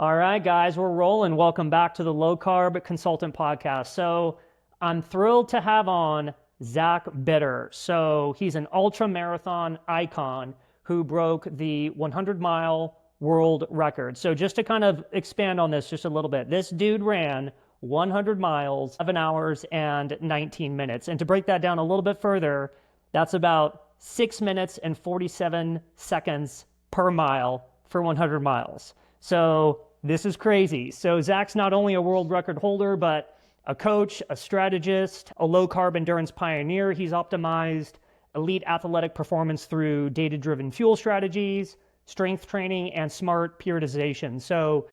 All right, guys, we're rolling. Welcome back to the Low Carb Consultant Podcast. So I'm thrilled to have on Zach Bitter. So he's an ultra marathon icon who broke the 100-mile world record. So just to kind of expand on this just a little bit, this dude ran 100 miles, 7 hours and 19 minutes. And to break that down a little bit further, that's about 6 minutes and 47 seconds per mile for 100 miles. So this is crazy. So Zach's not only a world record holder, but a coach, a strategist, a low carb endurance pioneer. He's optimized elite athletic performance through data-driven fuel strategies, strength training, and smart periodization. So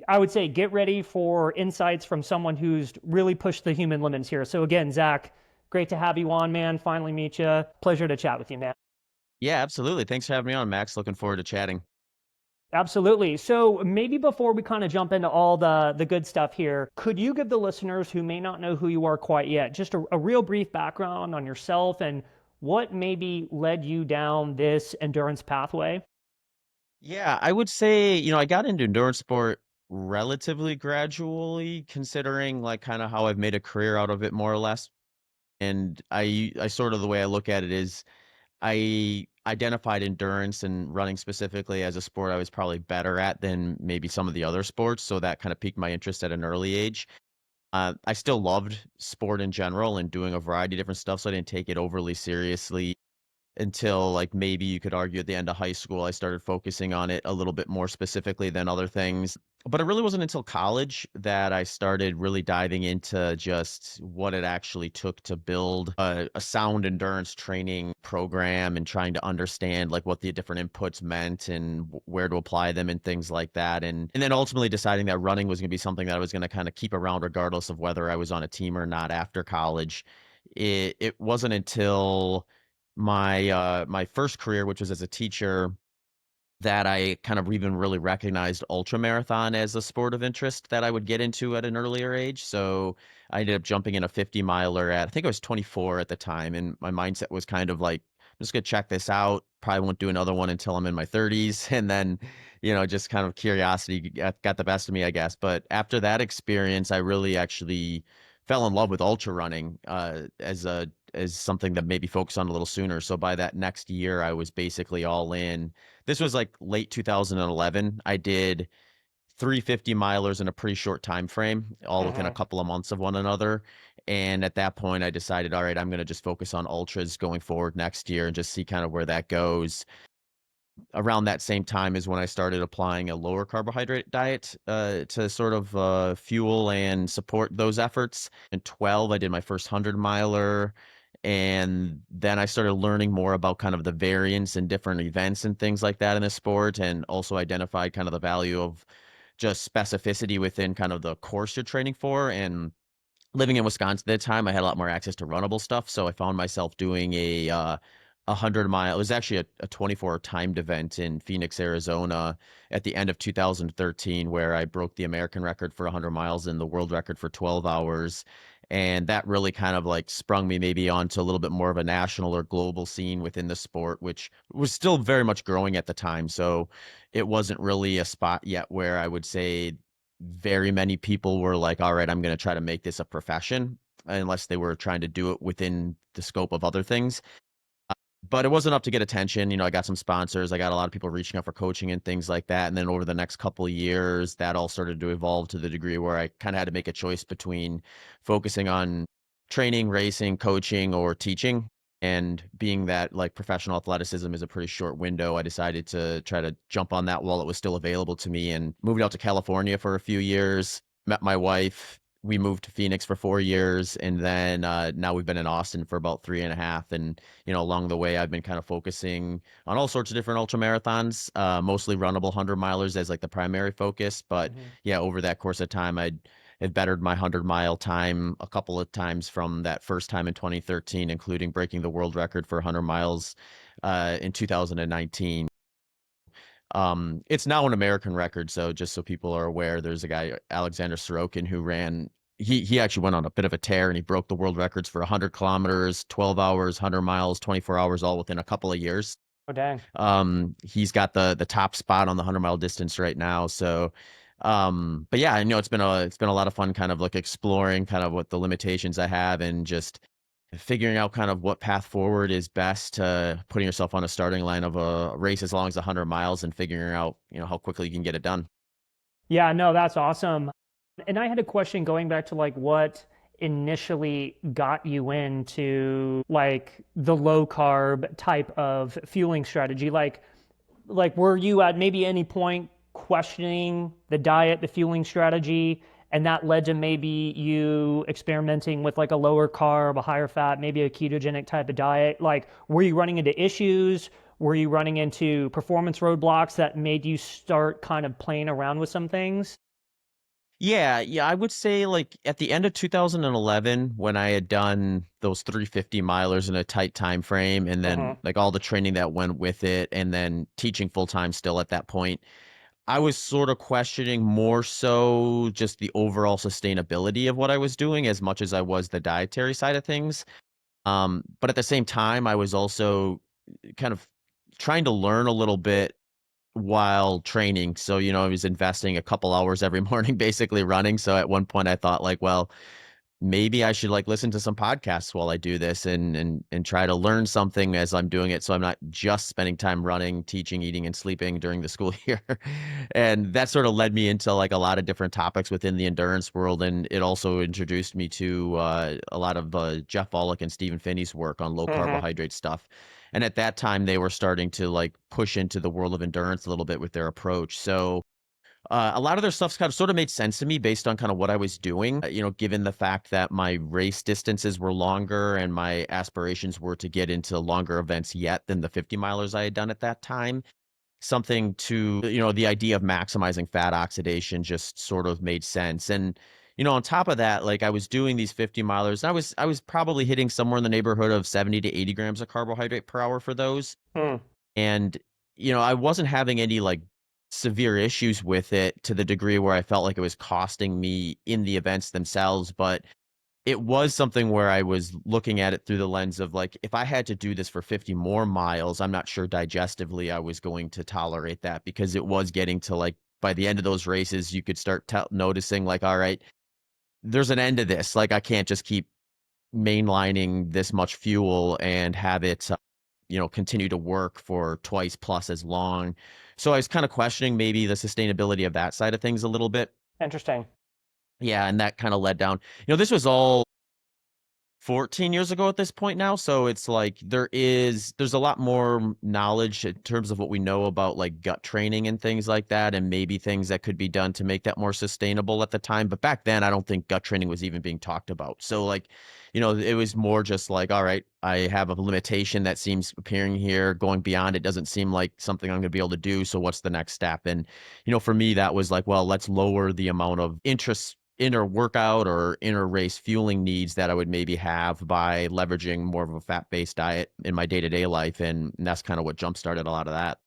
I would say get ready for insights from someone who's really pushed the human limits here. So again, Zach, great to have you on, man. Finally meet you. Pleasure to chat with you, man. Yeah, absolutely. Thanks for having me on, Max. Looking forward to chatting. Absolutely. So maybe before we kind of jump into all the good stuff here, could you give the listeners who may not know who you are quite yet, just a real brief background on yourself and what maybe led you down this endurance pathway? Yeah, I would say, I got into endurance sport relatively gradually, considering like kind of how I've made a career out of it more or less. And I sort of the way I look at it is I identified endurance and running specifically as a sport I was probably better at than maybe some of the other sports. So that kind of piqued my interest at an early age. I still loved sport in general and doing a variety of different stuff, so I didn't take it overly seriously until like maybe you could argue at the end of high school. I started focusing on it a little bit more specifically than other things. But it really wasn't until college that I started really diving into just what it actually took to build a sound endurance training program and trying to understand like what the different inputs meant and where to apply them and things like that. And then ultimately deciding that running was going to be something that I was going to kind of keep around regardless of whether I was on a team or not after college. It wasn't until my first career, which was as a teacher, that I kind of even really recognized ultra marathon as a sport of interest that I would get into at an earlier age. So I ended up jumping in a 50 miler at, I think I was 24 at the time. And my mindset was kind of like, I'm just going to check this out. Probably won't do another one until I'm in my 30s. And then, just kind of curiosity got the best of me, I guess. But after that experience, I really actually fell in love with ultra running as something that maybe focus on a little sooner. So by that next year, I was basically all in. This was like late 2011. I did 350 milers in a pretty short time frame, all within a Mhm. couple of months of one another. And at that point, I decided, all right, I'm going to just focus on ultras going forward next year and just see kind of where that goes. Around that same time is when I started applying a lower carbohydrate diet to sort of fuel and support those efforts. In 12, I did my first 100 miler. And then I started learning more about kind of the variance and different events and things like that in the sport, and also identified kind of the value of just specificity within kind of the course you're training for. And living in Wisconsin at the time, I had a lot more access to runnable stuff. So I found myself doing a 100 mile. It was actually a 24 timed event in Phoenix, Arizona at the end of 2013, where I broke the American record for 100 miles and the world record for 12 hours. And that really kind of like sprung me maybe onto a little bit more of a national or global scene within the sport, which was still very much growing at the time. So it wasn't really a spot yet where I would say very many people were like, all right, I'm going to try to make this a profession, unless they were trying to do it within the scope of other things. But it wasn't enough to get attention. I got some sponsors. I got a lot of people reaching out for coaching and things like that. And then over the next couple of years, that all started to evolve to the degree where I kind of had to make a choice between focusing on training, racing, coaching, or teaching. And being that like professional athleticism is a pretty short window, I decided to try to jump on that while it was still available to me and moved out to California for a few years, met my wife. We moved to Phoenix for 4 years, and then now we've been in Austin for about 3.5. And along the way, I've been kind of focusing on all sorts of different ultra marathons, mostly runnable 100 milers as like the primary focus. But Mhm. yeah, over that course of time, I had bettered my 100-mile time a couple of times from that first time in 2013, including breaking the world record for 100 miles in 2019. It's now an American record, so just so people are aware, there's a guy, Alexander Sorokin, who ran. He actually went on a bit of a tear, and he broke the world records for 100 kilometers, 12 hours, 100 miles, 24 hours, all within a couple of years. Oh, dang. He's got the top spot on the 100-mile distance right now. So But yeah, I know it's been a lot of fun kind of like exploring kind of what the limitations I have and just figuring out kind of what path forward is best to putting yourself on a starting line of a race as long as 100 miles and figuring out, how quickly you can get it done. Yeah, no, that's awesome. And I had a question going back to like what initially got you into like the low carb type of fueling strategy. Like were you at maybe any point questioning the diet, the fueling strategy, and that led to maybe you experimenting with like a lower carb, a higher fat, maybe a ketogenic type of diet? Like, were you running into issues? Were you running into performance roadblocks that made you start kind of playing around with some things? Yeah, yeah, I would say like at the end of 2011 when I had done those 350 milers in a tight time frame and then Uh-huh. like all the training that went with it and then teaching full time still at that point, I was sort of questioning more so just the overall sustainability of what I was doing as much as I was the dietary side of things. But at the same time, I was also kind of trying to learn a little bit while training. So, I was investing a couple hours every morning basically running. So at one point I thought like, well, maybe I should like listen to some podcasts while I do this and try to learn something as I'm doing it so I'm not just spending time running, teaching, eating and sleeping during the school year. And that sort of led me into like a lot of different topics within the endurance world and it also introduced me to a lot of Jeff Volek and Stephen Finney's work on low Uh-huh. carbohydrate stuff. And at that time they were starting to like push into the world of endurance a little bit with their approach. So a lot of their stuff's kind of sort of made sense to me based on kind of what I was doing, given the fact that my race distances were longer and my aspirations were to get into longer events yet than the 50 milers I had done at that time. Something to, the idea of maximizing fat oxidation just sort of made sense. And, on top of that, like I was doing these 50 milers, and I was probably hitting somewhere in the neighborhood of 70 to 80 grams of carbohydrate per hour for those. Hmm. And, I wasn't having any like severe issues with it to the degree where I felt like it was costing me in the events themselves. But it was something where I was looking at it through the lens of like, if I had to do this for 50 more miles, I'm not sure digestively I was going to tolerate that because it was getting to like, by the end of those races, you could start noticing like, all right, there's an end to this. Like, I can't just keep mainlining this much fuel and have it continue to work for twice plus as long. So I was kind of questioning maybe the sustainability of that side of things a little bit. Interesting. Yeah, and that kind of led down. This was all 14 years ago at this point now, so it's like there's a lot more knowledge in terms of what we know about like gut training and things like that and maybe things that could be done to make that more sustainable at the time, but back then I don't think gut training was even being talked about. So like, it was more just like, all right, I have a limitation that seems appearing here. Going beyond it doesn't seem like something I'm going to be able to do, so what's the next step? And for me that was like, well, let's lower the amount of interest inner workout or inner race fueling needs that I would maybe have by leveraging more of a fat-based diet in my day-to-day life. And that's kind of what jump-started a lot of that.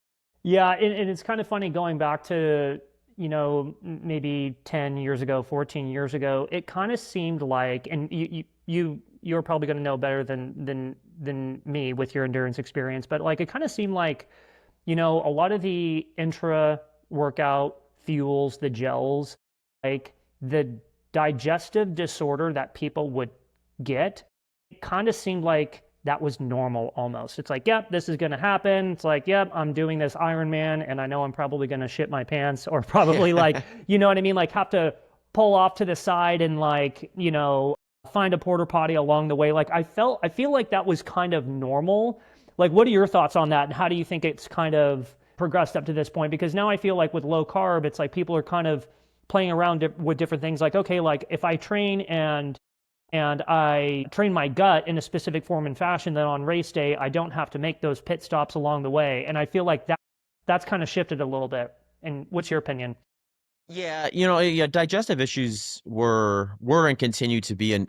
Yeah, and it's kind of funny going back to, maybe 10 years ago, 14 years ago, it kind of seemed like, and you're probably going to know better than me with your endurance experience, but like it kind of seemed like, a lot of the intra workout fuels, the gels, like the digestive disorder that people would get, it kind of seemed like that was normal almost. It's like, yep, this is going to happen. It's like, yep, I'm doing this Ironman and I know I'm probably going to shit my pants or probably like, Yeah. you know what I mean? Like have to pull off to the side and like, find a porta potty along the way. Like I feel like that was kind of normal. Like, what are your thoughts on that? And how do you think it's kind of progressed up to this point? Because now I feel like with low carb, it's like people are kind of playing around with different things. Like, okay, like if I train and I train my gut in a specific form and fashion, then on race day, I don't have to make those pit stops along the way. And I feel like that's kind of shifted a little bit. And what's your opinion? Yeah, yeah, digestive issues were and continue to be an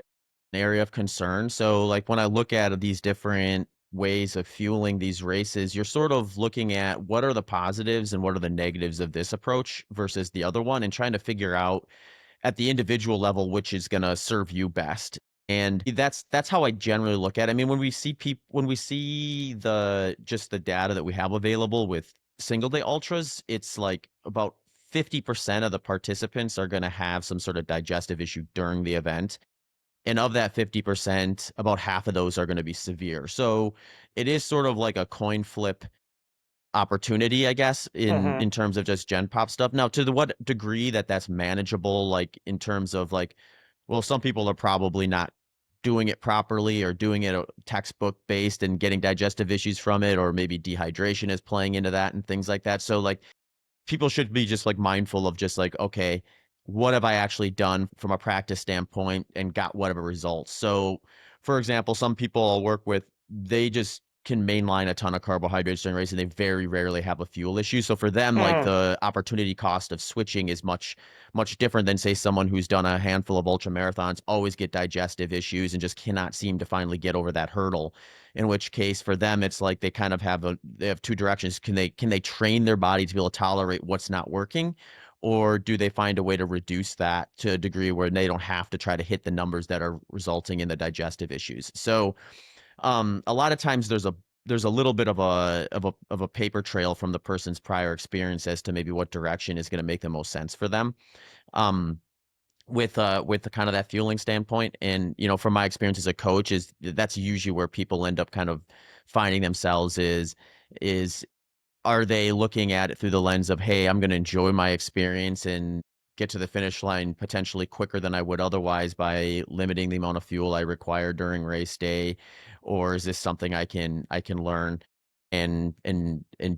area of concern. So like when I look at these different ways of fueling these races, you're sort of looking at what are the positives and what are the negatives of this approach versus the other one and trying to figure out at the individual level which is going to serve you best. And that's how I generally look at it. I mean, when we see the just the data that we have available with single day ultras, it's like about 50% of the participants are going to have some sort of digestive issue during the event. And of that 50%, about half of those are going to be severe. So it is sort of like a coin flip opportunity, I guess, Hmm. in terms of just gen pop stuff. Now, to the what degree that that's manageable, like in terms of like, well, some people are probably not doing it properly or doing it textbook based and getting digestive issues from it, or maybe dehydration is playing into that and things like that. So like people should be just like mindful of just like, okay, what have I actually done from a practice standpoint and got whatever results? So, for example, some people I'll work with, they just can mainline a ton of carbohydrates during race and they very rarely have a fuel issue. So for them, like Hmm. the opportunity cost of switching is much different than say someone who's done a handful of ultra marathons, always get digestive issues and just cannot seem to finally get over that hurdle. In which case for them it's like they kind of they have two directions. Can they train their body to be able to tolerate what's not working, or do they find a way to reduce that to a degree where they don't have to try to hit the numbers that are resulting in the digestive issues? So a lot of times there's a little bit of a paper trail from the person's prior experience as to maybe what direction is going to make the most sense for them. Um, with the kind of that fueling standpoint. And, from my experience as a coach, is that's usually where people end up kind of finding themselves is are they looking at it through the lens of, hey, I'm going to enjoy my experience and get to the finish line potentially quicker than I would otherwise by limiting the amount of fuel I require during race day? Or is this something I can learn and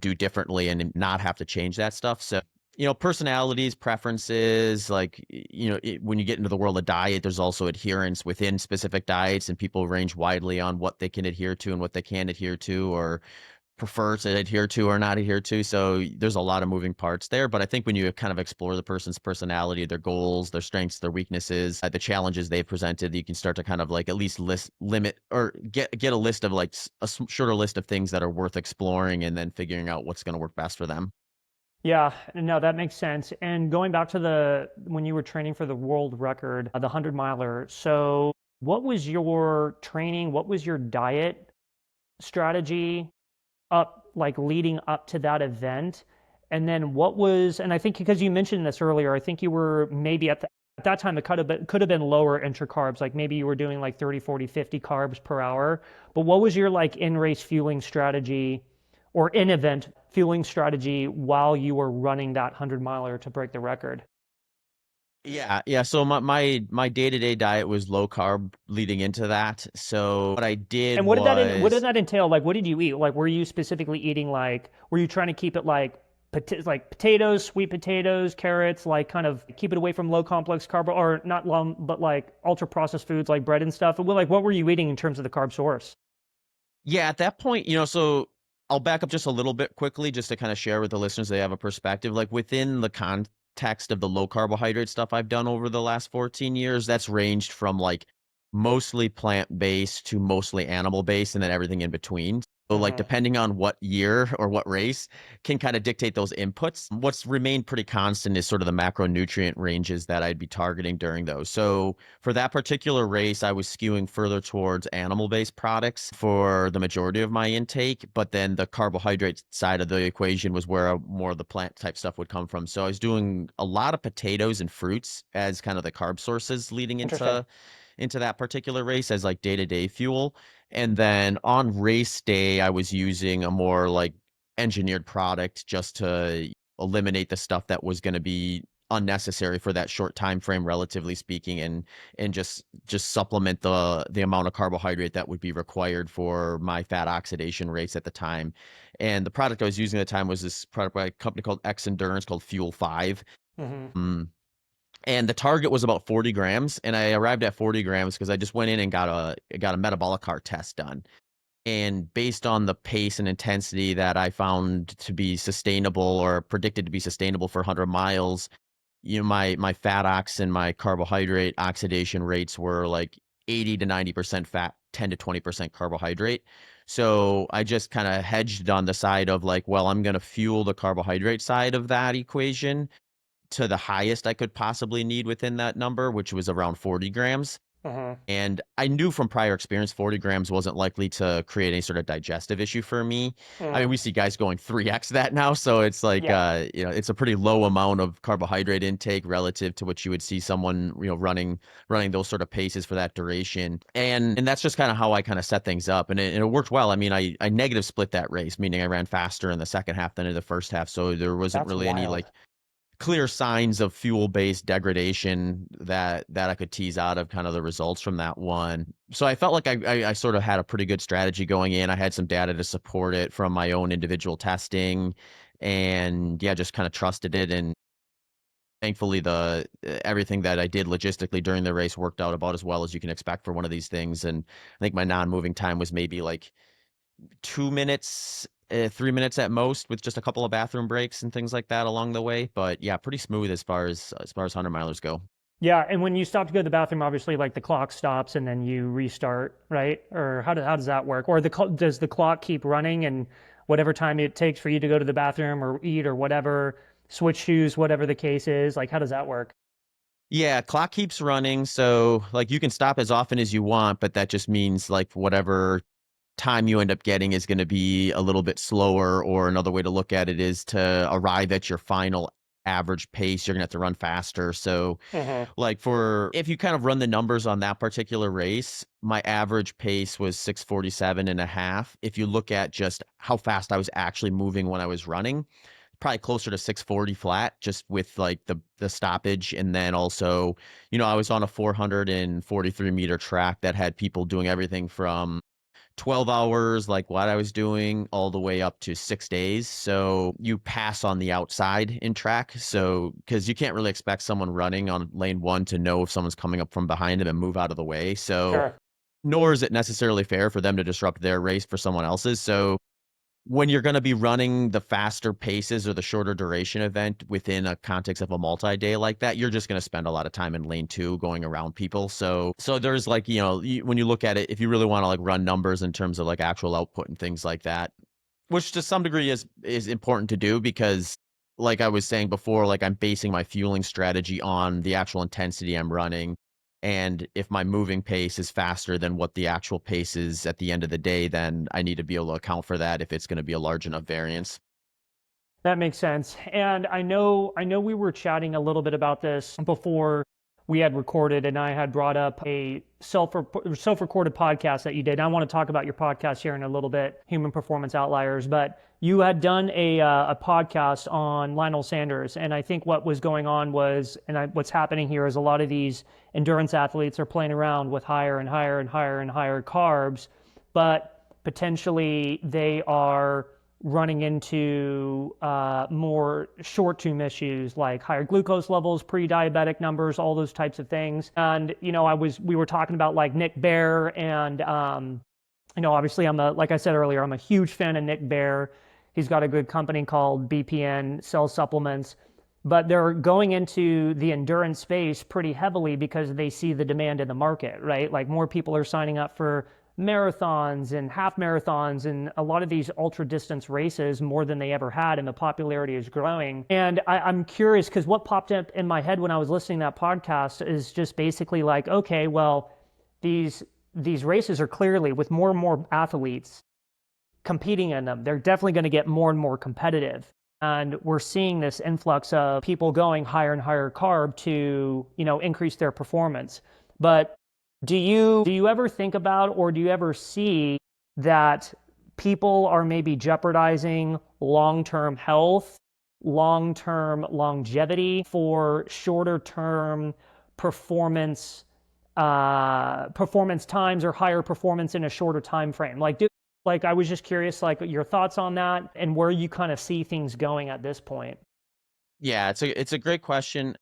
do differently and not have to change that stuff? So, personalities, preferences, like, when you get into the world of diet, there's also adherence within specific diets, and people range widely on what they can adhere to and what they can't adhere to, or prefer to adhere to or not adhere to. So there's a lot of moving parts there. But I think when you kind of explore the person's personality, their goals, their strengths, their weaknesses, the challenges they've presented, you can start to kind of like at least limit or get a list of like shorter list of things that are worth exploring and then figuring out what's going to work best for them. Yeah, no, that makes sense. And going back to when you were training for the world record, the 100 miler. So, what was your training? What was your diet strategy like leading up to that event? And then and I think because you mentioned this earlier, I think you were maybe at that time it could have been lower intra carbs, like maybe you were doing like 30, 40, 50 carbs per hour. But what was your like in race fueling strategy or in event fueling strategy while you were running that 100 miler to break the record? Yeah, yeah. So my day-to-day diet was low carb leading into that. So what I did And what did was, that entail? Like, what did you eat? Like, were you specifically eating like, were you trying to keep it like potatoes, sweet potatoes, carrots, like kind of keep it away from low complex carb or not low, but like ultra processed foods like bread and stuff? And like, what were you eating in terms of the carb source? yeah, at that point, so I'll back up just a little bit quickly just to kind of share with the listeners they have a perspective. Like within the context of the low carbohydrate stuff I've done over the last 14 years, that's ranged from like mostly plant-based to mostly animal-based and then everything in between. So like Hmm. depending on what year or what race can kind of dictate those inputs. What's remained pretty constant is sort of the macronutrient ranges that I'd be targeting during those. So for that particular race, I was skewing further towards animal-based products for the majority of my intake, but then the carbohydrate side of the equation was where more of the plant type stuff would come from. So I was doing a lot of potatoes and fruits as kind of the carb sources leading Interesting. into that particular race as like day-to-day fuel. And then on race day, I was using a more like engineered product just to eliminate the stuff that was going to be unnecessary for that short time frame, relatively speaking, and just supplement the amount of carbohydrate that would be required for my fat oxidation rates at the time. And the product I was using at the time was this product by a company called X Endurance called Fuel 5. Hmm. And the target was about 40 grams, and I arrived at 40 grams because I just went in and got a metabolic cart test done. And based on the pace and intensity that I found to be sustainable or predicted to be sustainable for 100 miles, my fat ox and my carbohydrate oxidation rates were like 80 to 90% fat, 10 to 20% carbohydrate. So I just kind of hedged on the side of like, well, I'm going to fuel the carbohydrate side of that equation to the highest I could possibly need within that number, which was around 40 grams. Uh-huh. And I knew from prior experience 40 grams wasn't likely to create any sort of digestive issue for me. I mean, Mm. we see guys going 3x that now, so it's like Yeah, it's a pretty low amount of carbohydrate intake relative to what you would see someone, running those sort of paces for that duration. And that's just kind of how I kind of set things up. And it worked well. I mean, I negative split that race, meaning I ran faster in the second half than in the first half. So there wasn't that's really any wild. like clear signs of fuel-based degradation that I could tease out of kind of the results from that one. So I felt like I sort of had a pretty good strategy going in. I had some data to support it from my own individual testing, and yeah, just kind of trusted it. And thankfully, the everything that I did logistically during the race worked out about as well as you can expect for one of these things. And I think my non-moving time was maybe like 2 minutes, 3 minutes at most, with just a couple of bathroom breaks and things like that along the way. But yeah, pretty smooth as far as 100 milers go. Yeah, and when you stop to go to the bathroom, obviously, like the clock stops and then you restart, right? Or how does that work? Or does the clock keep running and whatever time it takes for you to go to the bathroom or eat or whatever, switch shoes, whatever the case is, like how does that work? Yeah, clock keeps running, so like you can stop as often as you want, but that just means like whatever time you end up getting is going to be a little bit slower. Or another way to look at it is to arrive at your final average pace, you're going to have to run faster. So Uh-huh. like for if you kind of run the numbers on that particular race, my average pace was 6:47 and a half. If you look at just how fast I was actually moving when I was running, probably closer to 6:40 flat, just with like the stoppage. And then also, I was on a 443-meter track that had people doing everything from 12 hours, like what I was doing, all the way up to 6 days. So you pass on the outside in track. So, because you can't really expect someone running on lane one to know if someone's coming up from behind them and move out of the way. So, Sure. nor is it necessarily fair for them to disrupt their race for someone else's. So, when you're going to be running the faster paces or the shorter duration event within a context of a multi-day like that, you're just going to spend a lot of time in lane two going around people. So there's like, when you look at it, if you really want to like run numbers in terms of like actual output and things like that, which to some degree is important to do, because like I was saying before, like I'm basing my fueling strategy on the actual intensity I'm running. And if my moving pace is faster than what the actual pace is at the end of the day, then I need to be able to account for that if it's going to be a large enough variance. That makes sense. And I know we were chatting a little bit about this before we had recorded, and I had brought up a self-recorded podcast that you did. I want to talk about your podcast here in a little bit, Human Performance Outliers, but you had done a podcast on Lionel Sanders, and I think what was going on was, what's happening here is a lot of these endurance athletes are playing around with higher and higher and higher and higher carbs, but potentially they are running into more short-term issues like higher glucose levels, pre-diabetic numbers, all those types of things. And we were talking about like Nick Bare, and obviously like I said earlier, I'm a huge fan of Nick Bare. He's got a good company called BPN, sells supplements. But they're going into the endurance space pretty heavily because they see the demand in the market, right? Like more people are signing up for marathons and half marathons and a lot of these ultra distance races more than they ever had, and the popularity is growing. And I'm curious because what popped up in my head when I was listening to that podcast is just basically like, okay, well, these races are clearly, with more and more athletes competing in them, they're definitely going to get more and more competitive. And we're seeing this influx of people going higher and higher carb to, increase their performance. But do you ever think about, or do you ever see that people are maybe jeopardizing long-term health, long-term longevity for shorter term performance performance times or higher performance in a shorter time frame? Like I was just curious, like your thoughts on that and where you kind of see things going at this point. Yeah, it's a great question.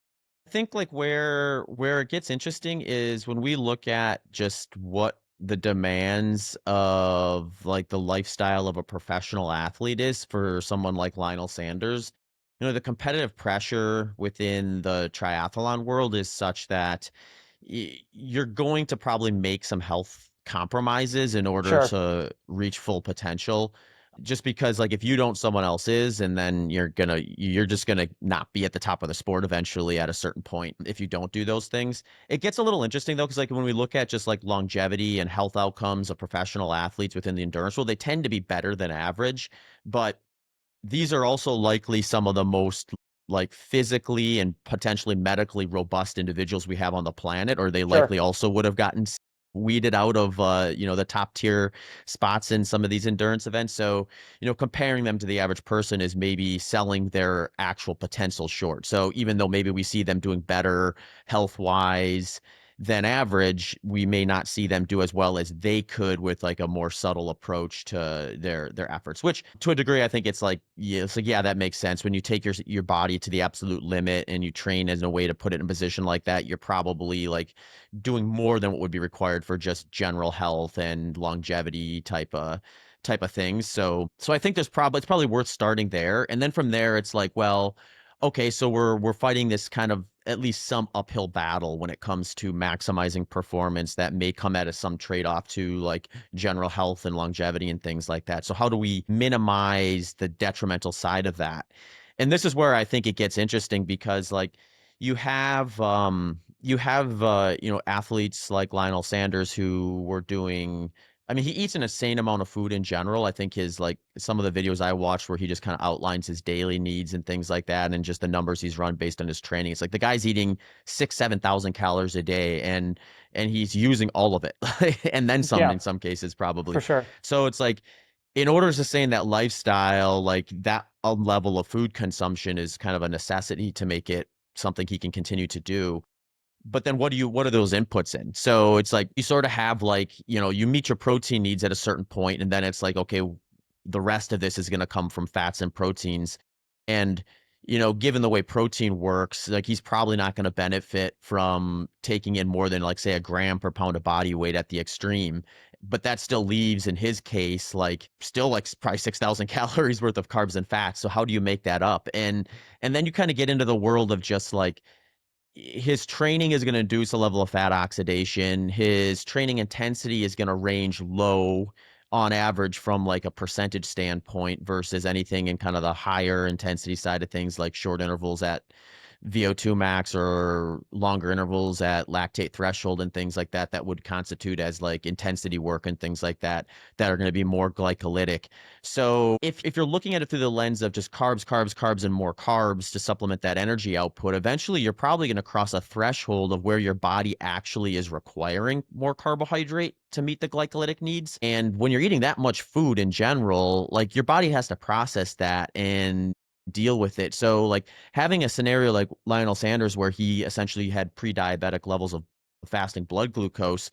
I think like where it gets interesting is when we look at just what the demands of like the lifestyle of a professional athlete is for someone like Lionel Sanders. The competitive pressure within the triathlon world is such that you're going to probably make some health compromises in order Sure. to reach full potential. just because like if you don't, someone else is, and then you're just gonna not be at the top of the sport eventually at a certain point if you don't do those things. It gets a little interesting though, because like when we look at just like longevity and health outcomes of professional athletes within the endurance world, they tend to be better than average, but these are also likely some of the most like physically and potentially medically robust individuals we have on the planet, or they likely Sure. also would have gotten weeded out of the top tier spots in some of these endurance events. So comparing them to the average person is maybe selling their actual potential short. So even though maybe we see them doing better health wise than average, we may not see them do as well as they could with like a more subtle approach to their efforts, which to a degree I think it's like that makes sense. When you take your body to the absolute limit and you train as a way to put it in a position like that, you're probably like doing more than what would be required for just general health and longevity type of things. So I think it's probably worth starting there. And then from there it's like, well, okay, so we're fighting this kind of at least some uphill battle when it comes to maximizing performance that may come at some trade-off to like general health and longevity and things like that. So how do we minimize the detrimental side of that? And this is where I think it gets interesting, because like you have athletes like Lionel Sanders who were doing, I mean, he eats an insane amount of food in general. I think his like some of the videos I watched where he just kind of outlines his daily needs and things like that, and just the numbers he's run based on his training. It's like the guy's eating 6,000 to 7,000 calories a day, and he's using all of it, and then some Yeah, in some cases for probably. sure. So it's like in order to sustain that lifestyle, like that level of food consumption is kind of a necessity to make it something he can continue to do. But then what are those inputs in? So it's like you sort of have like, you meet your protein needs at a certain point, and then it's like, okay, the rest of this is going to come from fats and proteins. And, given the way protein works, like he's probably not going to benefit from taking in more than like, say, a gram per pound of body weight at the extreme. But that still leaves, in his case, like still like probably 6,000 calories worth of carbs and fats. So how do you make that up? And then you kind of get into the world of just like, his training is going to induce a level of fat oxidation. His training intensity is going to range low on average from like a percentage standpoint versus anything in kind of the higher intensity side of things, like short intervals at VO2 max or longer intervals at lactate threshold and things like that, that would constitute as like intensity work and things like that, that are going to be more glycolytic. So if you're looking at it through the lens of just carbs, carbs, carbs, and more carbs to supplement that energy output, eventually you're probably going to cross a threshold of where your body actually is requiring more carbohydrate to meet the glycolytic needs. And when you're eating that much food in general, like your body has to process that and deal with it. So like having a scenario like Lionel Sanders where he essentially had pre-diabetic levels of fasting blood glucose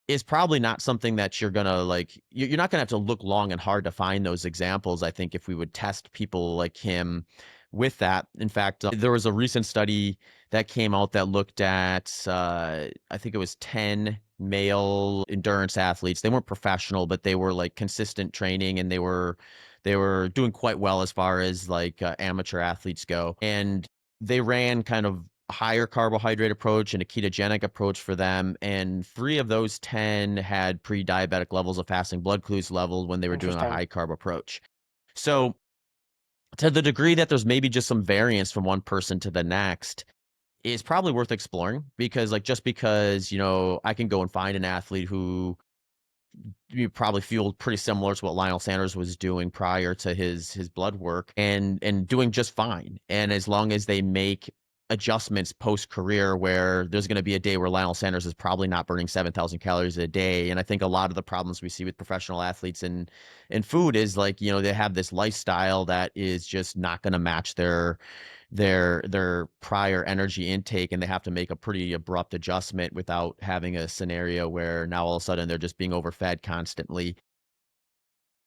is probably not something that you're gonna like. You're not gonna have to look long and hard to find those examples. I think if we would test people like him with that. In fact, there was a recent study that came out that looked at I think it was 10 male endurance athletes. They weren't professional, but they were like consistent training, and they were doing quite well as far as like amateur athletes go. And they ran kind of higher carbohydrate approach and a ketogenic approach for them. And 3 of those 10 had pre-diabetic levels of fasting blood glucose levels when they were doing a Interesting. high carb approach. So to the degree that there's maybe just some variance from one person to the next is probably worth exploring, because like just because, I can go and find an athlete who you probably feel pretty similar to what Lionel Sanders was doing prior to his blood work, and doing just fine. And as long as they make adjustments post career, where there's going to be a day where Lionel Sanders is probably not burning 7,000 calories a day. And I think a lot of the problems we see with professional athletes in food is like, they have this lifestyle that is just not going to match their prior energy intake, and they have to make a pretty abrupt adjustment without having a scenario where now all of a sudden they're just being overfed constantly.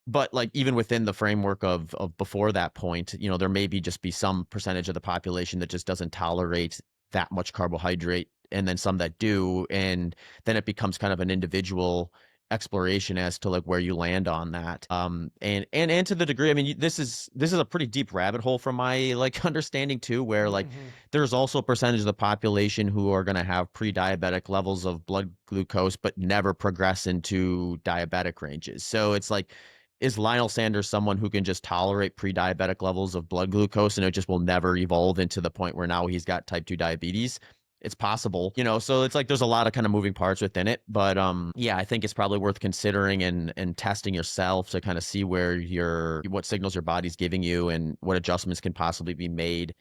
But like even within the framework of before that point, there may be some percentage of the population that just doesn't tolerate that much carbohydrate, and then some that do, and then it becomes kind of an individual exploration as to like where you land on that. And to the degree, I mean, this is a pretty deep rabbit hole from my like understanding too, where like Hmm. there's also a percentage of the population who are going to have pre-diabetic levels of blood glucose but never progress into diabetic ranges. So it's like is Lionel Sanders someone who can just tolerate pre-diabetic levels of blood glucose and it just will never evolve into the point where now he's got type 2 diabetes? It's possible, so it's like there's a lot of kind of moving parts within it. But yeah, I think it's probably worth considering and testing yourself to kind of see what signals your body's giving you and what adjustments can possibly be made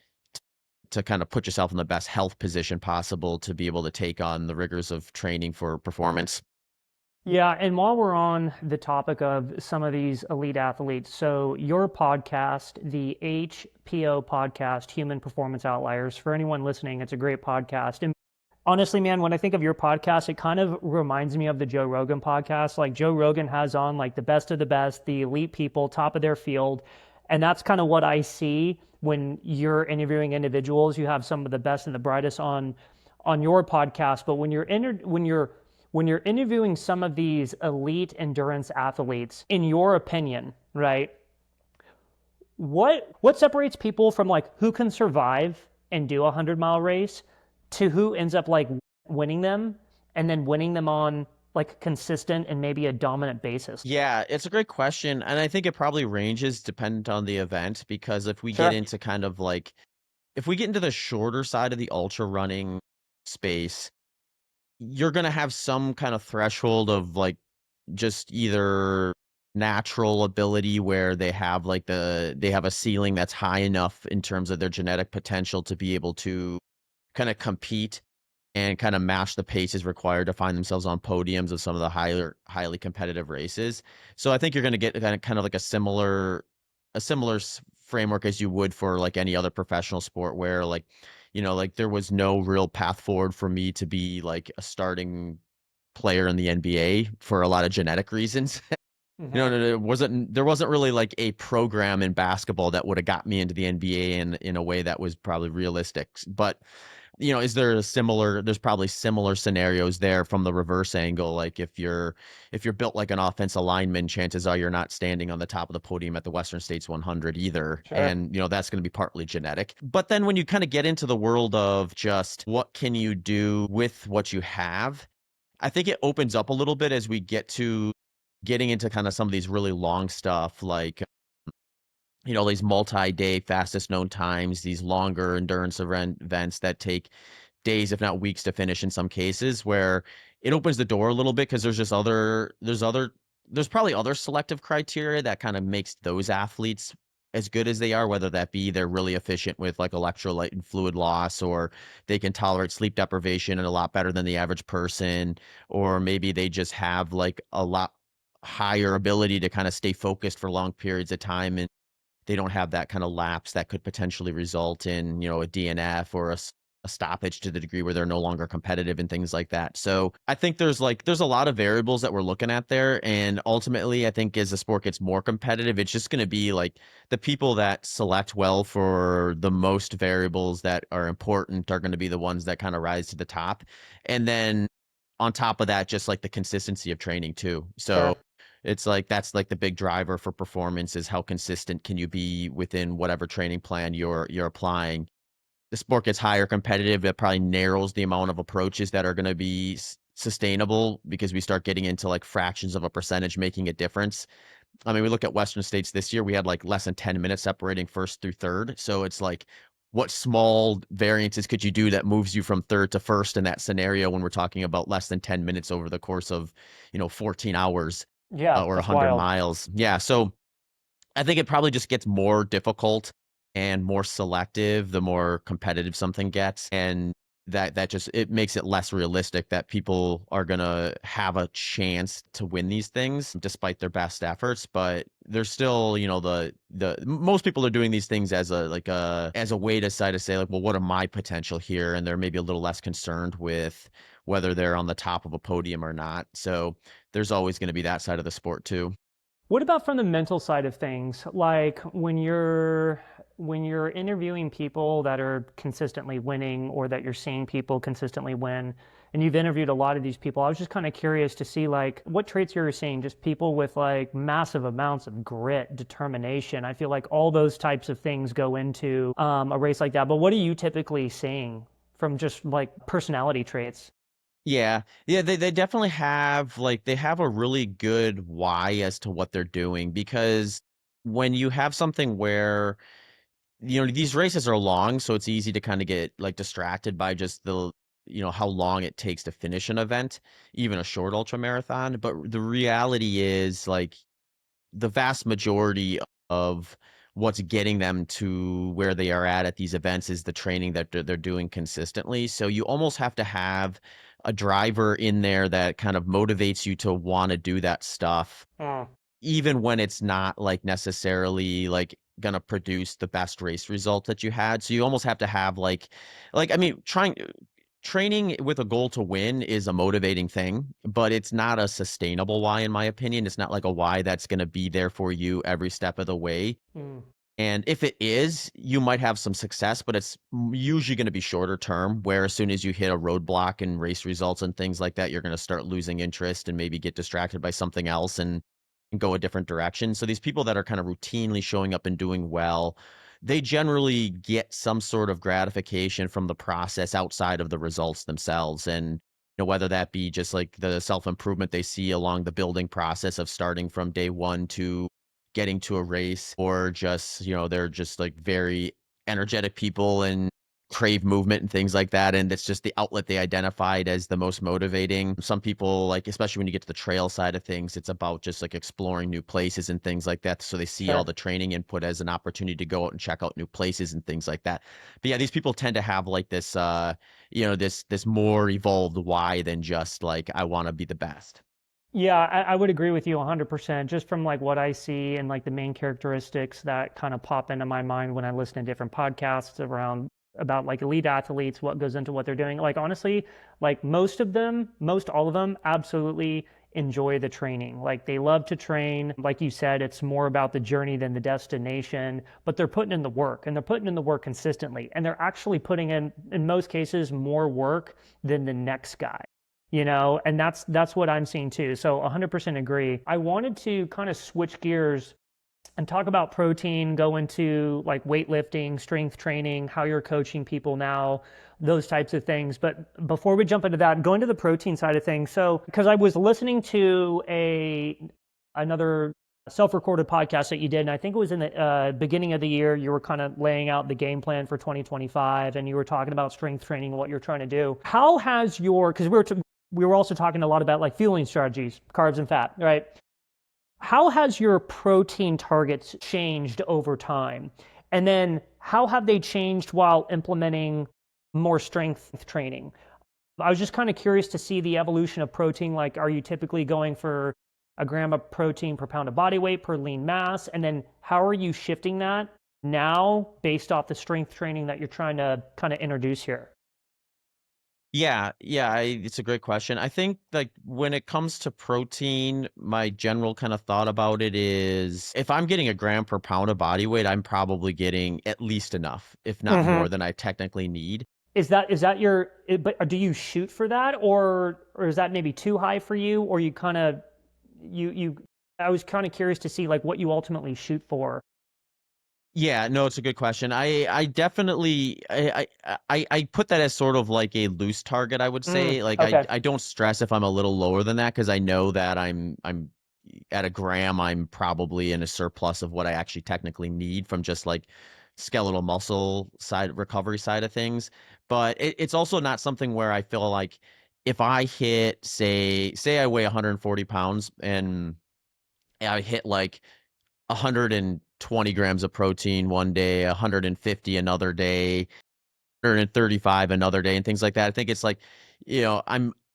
to kind of put yourself in the best health position possible to be able to take on the rigors of training for performance. Yeah, and while we're on the topic of some of these elite athletes, so your podcast, the HPO podcast, Human Performance Outliers, for anyone listening, it's a great podcast. And honestly, man, when I think of your podcast, it kind of reminds me of the Joe Rogan podcast. Like Joe Rogan has on like the best of the best, the elite people, top of their field. And that's kind of what I see when you're interviewing individuals. You have some of the best and the brightest on your podcast, but when you're interviewing some of these elite endurance athletes, in your opinion, right? What separates people from like who can survive and do a 100-mile race to who ends up like winning them and then winning them on like consistent and maybe a dominant basis? Yeah, it's a great question. And I think it probably ranges dependent on the event, because if we get Sure. into kind of like, if we get into the shorter side of the ultra running space, you're going to have some kind of threshold of like just either natural ability where they have a ceiling that's high enough in terms of their genetic potential to be able to kind of compete and kind of match the paces required to find themselves on podiums of some of the highly competitive races. So I think you're going to get kind of like a similar framework as you would for like any other professional sport, where like, like there was no real path forward for me to be like a starting player in the NBA for a lot of genetic reasons. Mm-hmm. There wasn't really like a program in basketball that would have got me into the NBA in a way that was probably realistic. But there's probably similar scenarios there from the reverse angle. Like if you're built like an offensive lineman, chances are you're not standing on the top of the podium at the Western States 100 either. Sure. And that's going to be partly genetic. But then when you kind of get into the world of just what can you do with what you have, I think it opens up a little bit as we get to getting into kind of some of these really long stuff, like these multi-day fastest known times, these longer endurance events that take days, if not weeks, to finish in some cases, where it opens the door a little bit because there's probably other selective criteria that kind of makes those athletes as good as they are, whether that be they're really efficient with like electrolyte and fluid loss, or they can tolerate sleep deprivation and a lot better than the average person, or maybe they just have like a lot higher ability to kind of stay focused for long periods of time, and they don't have that kind of lapse that could potentially result in, a DNF or a stoppage to the degree where they're no longer competitive and things like that. So I think there's a lot of variables that we're looking at there. And ultimately, I think as the sport gets more competitive, it's just going to be like the people that select well for the most variables that are important are going to be the ones that kind of rise to the top. And then on top of that, just like the consistency of training too. So Sure. it's like that's like the big driver for performance, is how consistent can you be within whatever training plan you're applying. The sport gets higher competitive, it probably narrows the amount of approaches that are going to be sustainable, because we start getting into like fractions of a percentage making a difference. I mean, we look at Western States this year, we had like less than 10 minutes separating first through third. So it's like, what small variances could you do that moves you from third to first in that scenario when we're talking about less than 10 minutes over the course of, 14 hours Yeah, or that's 100 wild. miles? Yeah. So I think it probably just gets more difficult and more selective the more competitive something gets. And that just it makes it less realistic that people are gonna have a chance to win these things despite their best efforts. But there's still, the most people are doing these things as a way to say like, well, what are my potential here? And they're maybe a little less concerned with whether they're on the top of a podium or not. So there's always going to be that side of the sport too. What about from the mental side of things? Like when you're interviewing people that are consistently winning or that you're seeing people consistently win, and you've interviewed a lot of these people, I was just kind of curious to see like what traits you're seeing, just people with like massive amounts of grit, determination. I feel like all those types of things go into a race like that. But what are you typically seeing from just like personality traits? Yeah. Yeah, they definitely have they have a really good why as to what they're doing because when you have something where these races are long, so it's easy to kind of get distracted by just how long it takes to finish an event, even a short ultra marathon. But the reality is the vast majority of what's getting them to where they are at these events is the training that they're doing consistently. So you almost have to have a driver in there that kind of motivates you to want to do that stuff, Mm, even when it's not necessarily gonna produce the best race result that you had. So you almost have to have I mean, training with a goal to win is a motivating thing, but it's not a sustainable why, in my opinion. It's not like a why that's going to be there for you every step of the way. mm. And if it is, you might have some success, but it's usually going to be shorter term, where as soon as you hit a roadblock and race results and things like that, you're going to start losing interest and maybe get distracted by something else and go a different direction. So these people that are kind of routinely showing up and doing well, they generally get some sort of gratification from the process outside of the results themselves. And whether that be just the self-improvement they see along the building process of starting from day one to getting to a race, or just, they're just very energetic people and crave movement and things like that. And it's just the outlet they identified as the most motivating. Some people, especially when you get to the trail side of things, it's about just exploring new places and things like that. So they see all Sure. the training input as an opportunity to go out and check out new places and things like that. But yeah, these people tend to have this, this more evolved why than just I want to be the best. Yeah, I would agree with you 100%. Just from like what I see and like the main characteristics that kind of pop into my mind when I listen to different podcasts around about like elite athletes, what goes into what they're doing. Like honestly, like most of them, most all of them absolutely enjoy the training. Like they love to train. Like you said, it's more about the journey than the destination, but they're putting in the work and they're putting in the work consistently. And they're actually putting in most cases, more work than the next guy, and that's what I'm seeing too. So 100% agree. I wanted to kind of switch gears and talk about protein, go into like weightlifting, strength training, how you're coaching people now, those types of things. But before we jump into that, go into the protein side of things. So because I was listening to another self-recorded podcast that you did, and I think it was in the beginning of the year. You were kind of laying out the game plan for 2025, and you were talking about strength training, what you're trying to do. How has your, because we were also talking a lot about like fueling strategies, carbs and fat, right? How has your protein targets changed over time? And then how have they changed while implementing more strength training? I was just kind of curious to see the evolution of protein. Like, are you typically going for a gram of protein per pound of body weight per lean mass? And then how are you shifting that now based off the strength training that you're trying to kind of introduce here? Yeah, yeah, it's a great question. I think when it comes to protein, my general kind of thought about it is if I'm getting a gram per pound of body weight, I'm probably getting at least enough, if not Mm-hmm. more than I technically need. Is that your, but do you shoot for that, or is that maybe too high for you, or you kind of you I was kind of curious to see like what you ultimately shoot for. Yeah, no, it's a good question. I definitely I put that as sort of like a loose target, I would say. Okay. I don't stress if I'm a little lower than that because I know that I'm at a gram, I'm probably in a surplus of what I actually technically need from just skeletal muscle side recovery side of things. But it's also not something where I feel like if I hit say I weigh 140 pounds and I hit 120 grams of protein one day, 150 another day, 135 another day, and things like that. I think it's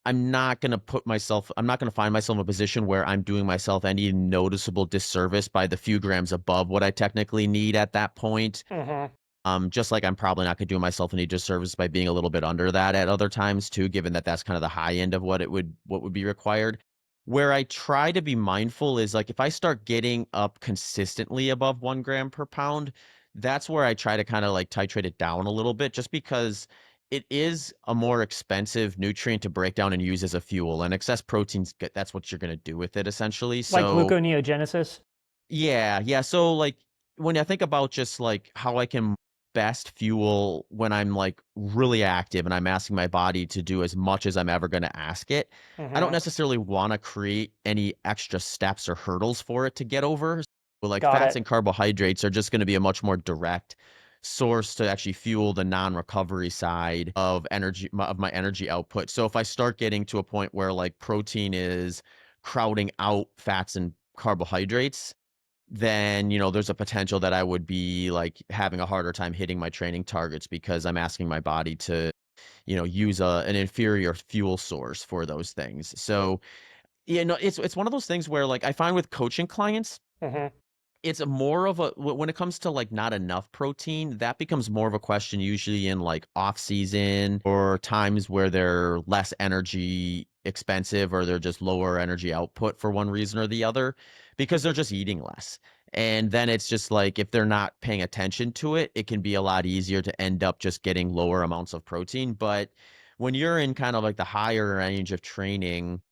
I'm not gonna find myself in a position where I'm doing myself any noticeable disservice by the few grams above what I technically need at that point. Mm-hmm. Just like I'm probably not gonna do myself any disservice by being a little bit under that at other times too, given that that's kind of the high end of what would be required. Where I try to be mindful is if I start getting up consistently above 1 gram per pound, that's where I try to kind of titrate it down a little bit, just because it is a more expensive nutrient to break down and use as a fuel. And excess proteins, that's what you're gonna do with it essentially. Like So gluconeogenesis. yeah, yeah. So when I think about just how I can best fuel when I'm like really active and I'm asking my body to do as much as I'm ever going to ask it. I don't Mm-hmm. necessarily want to create any extra steps or hurdles for it to get over. But like Got fats it. and carbohydrates are just going to be a much more direct source to actually fuel the non-recovery side of my energy output. So if I start getting to a point where like protein is crowding out fats and carbohydrates, then, there's a potential that I would be like having a harder time hitting my training targets because I'm asking my body to, use an inferior fuel source for those things. So, it's one of those things where like I find with coaching clients, Mm-hmm. it's a more of a when it comes to like not enough protein, that becomes more of a question usually in like off season or times where they're less energy expensive or they're just lower energy output for one reason or the other because they're just eating less. And then it's just like if they're not paying attention to it, it can be a lot easier to end up just getting lower amounts of protein. But when you're in kind of like the higher range of training,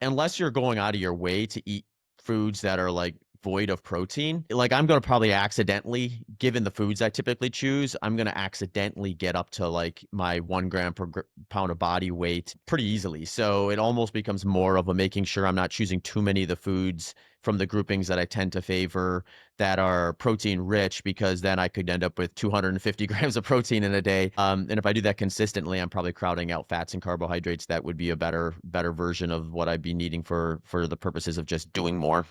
unless you're going out of your way to eat foods that are like void of protein, like I'm going to probably accidentally, given the foods I typically choose, I'm going to accidentally get up to like my 1 gram per pound of body weight pretty easily. So it almost becomes more of a making sure I'm not choosing too many of the foods from the groupings that I tend to favor that are protein rich, because then I could end up with 250 grams of protein in a day. And if I do that consistently, I'm probably crowding out fats and carbohydrates. That would be a better version of what I'd be needing for the purposes of just doing more.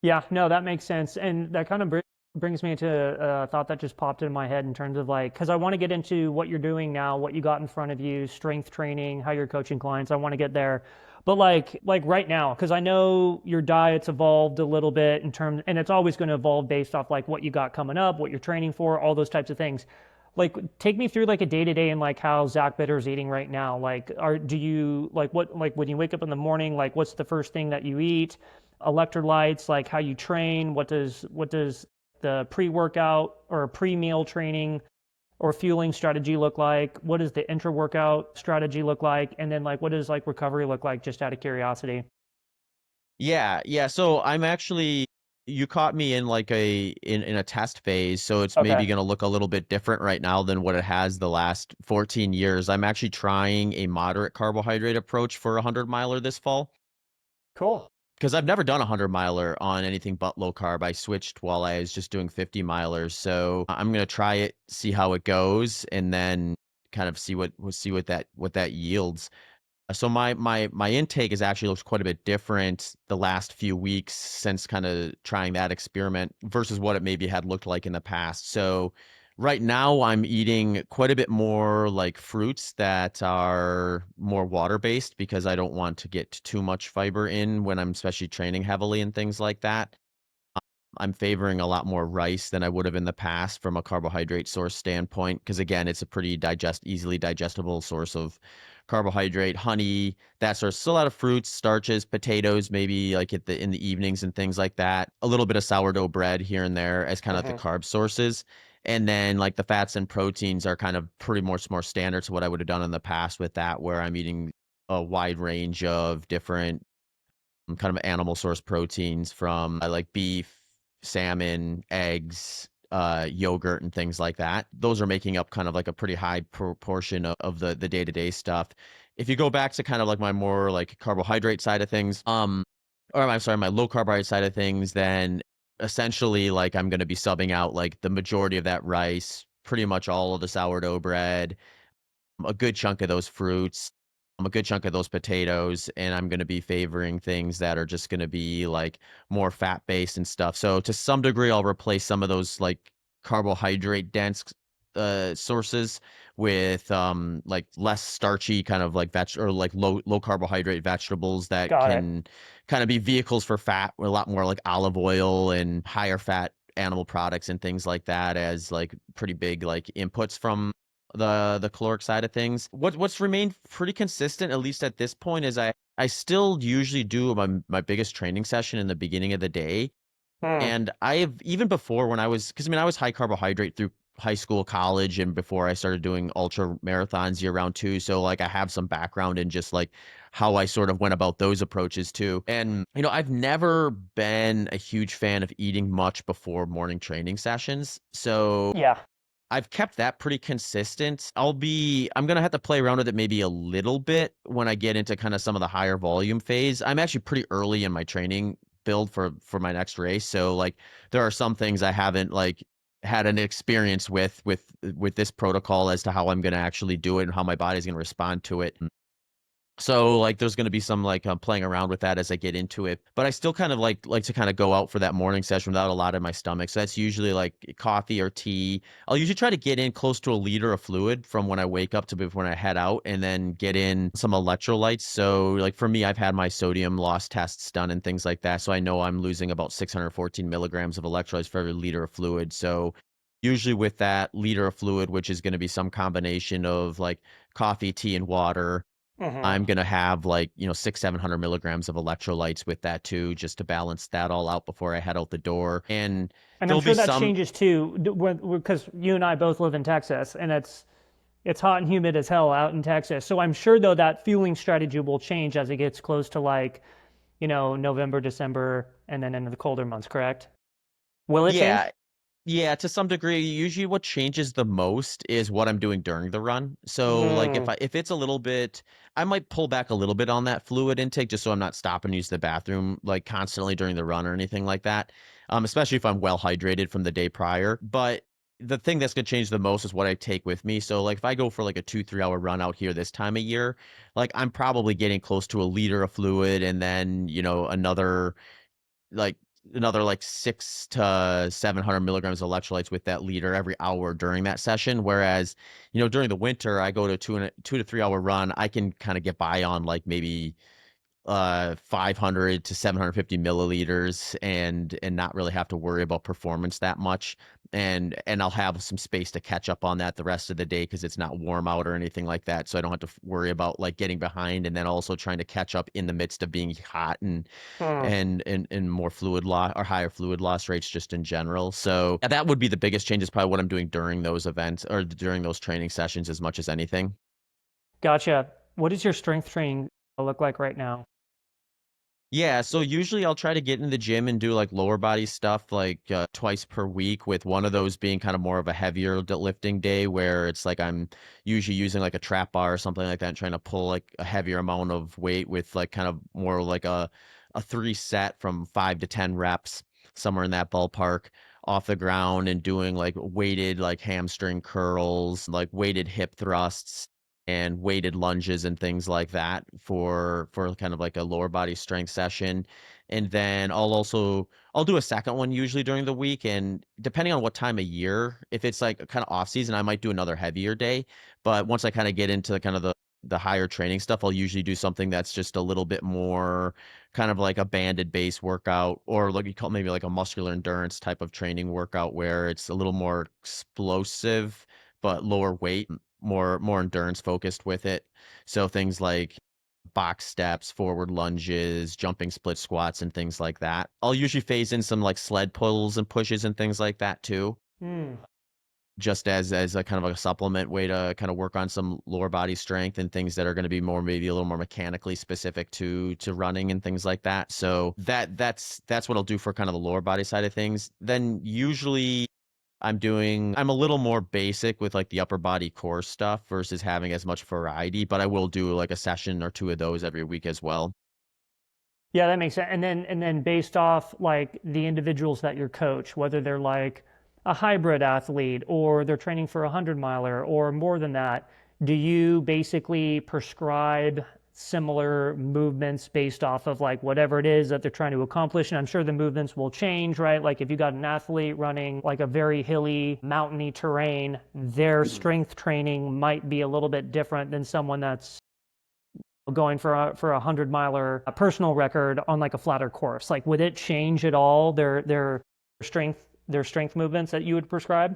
Yeah, no, that makes sense. And that kind of brings me to a thought that just popped in my head in terms of like, because I want to get into what you're doing now, what you got in front of you, strength training, how you're coaching clients. I want to get there. But like right now, because I know your diet's evolved a little bit in terms, and it's always going to evolve based off like what you got coming up, what you're training for, all those types of things. Like, take me through like a day to day and like how Zach Bitter's eating right now. Like, do you like what like when you wake up in the morning? Like, what's the first thing that you eat? Electrolytes, like how you train, what does the pre-workout or pre-meal training or fueling strategy look like? What does the intra-workout strategy look like? And then like what does like recovery look like, just out of curiosity? Yeah, yeah. So I'm actually you caught me in like in a test phase, so it's Okay, maybe going to look a little bit different right now than what it has the last 14 years. I'm actually trying a moderate carbohydrate approach for a 100 miler this fall. cool. Because I've never done a 100 miler on anything but low carb. I switched while I was just doing 50 milers. So I'm gonna try it, see how it goes, and then kind of see what that yields. So my intake has actually looked quite a bit different the last few weeks since kind of trying that experiment versus what it maybe had looked like in the past. So right now I'm eating quite a bit more like fruits that are more water based because I don't want to get too much fiber in when I'm especially training heavily and things like that. I'm favoring a lot more rice than I would have in the past from a carbohydrate source standpoint, because again, it's a pretty easily digestible source of carbohydrate, honey, that sort of, still a lot of fruits, starches, potatoes, maybe like in the evenings and things like that. A little bit of sourdough bread here and there as kind of the Hmm. carb sources. And then like the fats and proteins are kind of pretty much more standard to what I would have done in the past with that, where I'm eating a wide range of different kind of animal source proteins from like beef, salmon, eggs, yogurt, and things like that. Those are making up kind of like a pretty high proportion of the day-to-day stuff. If you go back to kind of like my more like carbohydrate side of things, or I'm sorry, my low carbohydrate side of things, then essentially like I'm going to be subbing out like the majority of that rice, pretty much all of the sourdough bread, a good chunk of those fruits, a good chunk of those potatoes, and I'm going to be favoring things that are just going to be like more fat based and stuff. So to some degree, I'll replace some of those like carbohydrate dense sources with like less starchy kind of like or like low carbohydrate vegetables that Got it. can kind of be vehicles for fat, with a lot more like olive oil and higher fat animal products and things like that as like pretty big like inputs from the caloric side of things. What's remained pretty consistent, at least at this point, is I still usually do my biggest training session in the beginning of the day. Hmm. And I have, even before, when I was, because I mean I was high carbohydrate through high school, college, and before I started doing ultra marathons year round too. So like I have some background in just like how I sort of went about those approaches too. And I've never been a huge fan of eating much before morning training sessions. So Yeah. I've kept that pretty consistent. I'm gonna have to play around with it maybe a little bit when I get into kind of some of the higher volume phase. I'm actually pretty early in my training build for my next race. So like there are some things I haven't like had an experience with this protocol as to how I'm gonna actually do it and how my body's gonna respond to it. So, like, there's gonna be some, like, playing around with that as I get into it, but I still kind of like to kinda go out for that morning session without a lot in my stomach, so that's usually, like, coffee or tea. I'll usually try to get in close to a liter of fluid from when I wake up to before I head out, and then get in some electrolytes. So, like, for me, I've had my sodium loss tests done and things like that, so I know I'm losing about 614 milligrams of electrolytes for every liter of fluid. So, usually with that liter of fluid, which is gonna be some combination of, like, coffee, tea, and water, Hmm. I'm gonna have like, 700 milligrams of electrolytes with that too, just to balance that all out before I head out the door. And And I'm there'll be sure that some, changes too, because you and I both live in Texas, and it's hot and humid as hell out in Texas. So I'm sure though that fueling strategy will change as it gets close to like, November, December, and then into the colder months. Correct? Will it change? yeah, yeah, to some degree. Usually what changes the most is what I'm doing during the run. So like Mm. if it's a little bit, I might pull back a little bit on that fluid intake just so I'm not stopping to use the bathroom like constantly during the run or anything like that. Especially if I'm well hydrated from the day prior. But the thing that's gonna change the most is what I take with me. So like if I go for like a 2, 3 hour run out here this time of year, like I'm probably getting close to a liter of fluid and then, like another like 6 to 700 milligrams of electrolytes with that liter every hour during that session. Whereas, during the winter, I go to 2 to 3 hour run. I can kind of get by on like maybe 500 to 750 milliliters and not really have to worry about performance that much. And I'll have some space to catch up on that the rest of the day because it's not warm out or anything like that. So I don't have to worry about like getting behind and then also trying to catch up in the midst of being hot Hmm. and more fluid loss or higher fluid loss rates just in general. So that would be the biggest change is probably what I'm doing during those events or during those training sessions as much as anything. Gotcha. What does your strength training look like right now? Yeah, so usually I'll try to get in the gym and do like lower body stuff like twice per week, with one of those being kind of more of a heavier lifting day where it's like I'm usually using like a trap bar or something like that and trying to pull like a heavier amount of weight with like kind of more like a 3 set from 5 to 10 reps, somewhere in that ballpark off the ground, and doing like weighted like hamstring curls, like weighted hip thrusts and weighted lunges and things like that for kind of like a lower body strength session. And then I'll do a second one usually during the week, and depending on what time of year, if it's like kind of off season, I might do another heavier day. But once I kind of get into kind of the higher training stuff, I'll usually do something that's just a little bit more kind of like a banded base workout, or like you call maybe like a muscular endurance type of training workout where it's a little more explosive but lower weight, more endurance focused with it. So things like box steps, forward lunges, jumping split squats, and things like that. I'll usually phase in some like sled pulls and pushes and things like that too, Hmm. just as a kind of a supplement way to kind of work on some lower body strength and things that are going to be more maybe a little more mechanically specific to running and things like that. So that's what I'll do for kind of the lower body side of things. Then usually I'm a little more basic with like the upper body core stuff versus having as much variety, but I will do like a session or two of those every week as well. Yeah, that makes sense. And then based off like the individuals that you're coach, whether they're like a hybrid athlete or they're training for a 100 miler or more than that, do you basically prescribe similar movements based off of like whatever it is that they're trying to accomplish? And I'm sure the movements will change, right? Like if you got an athlete running like a very hilly, mountainy terrain, their strength training might be a little bit different than someone that's going for a 100 miler personal record on like a flatter course. Like, would it change at all their strength movements that you would prescribe?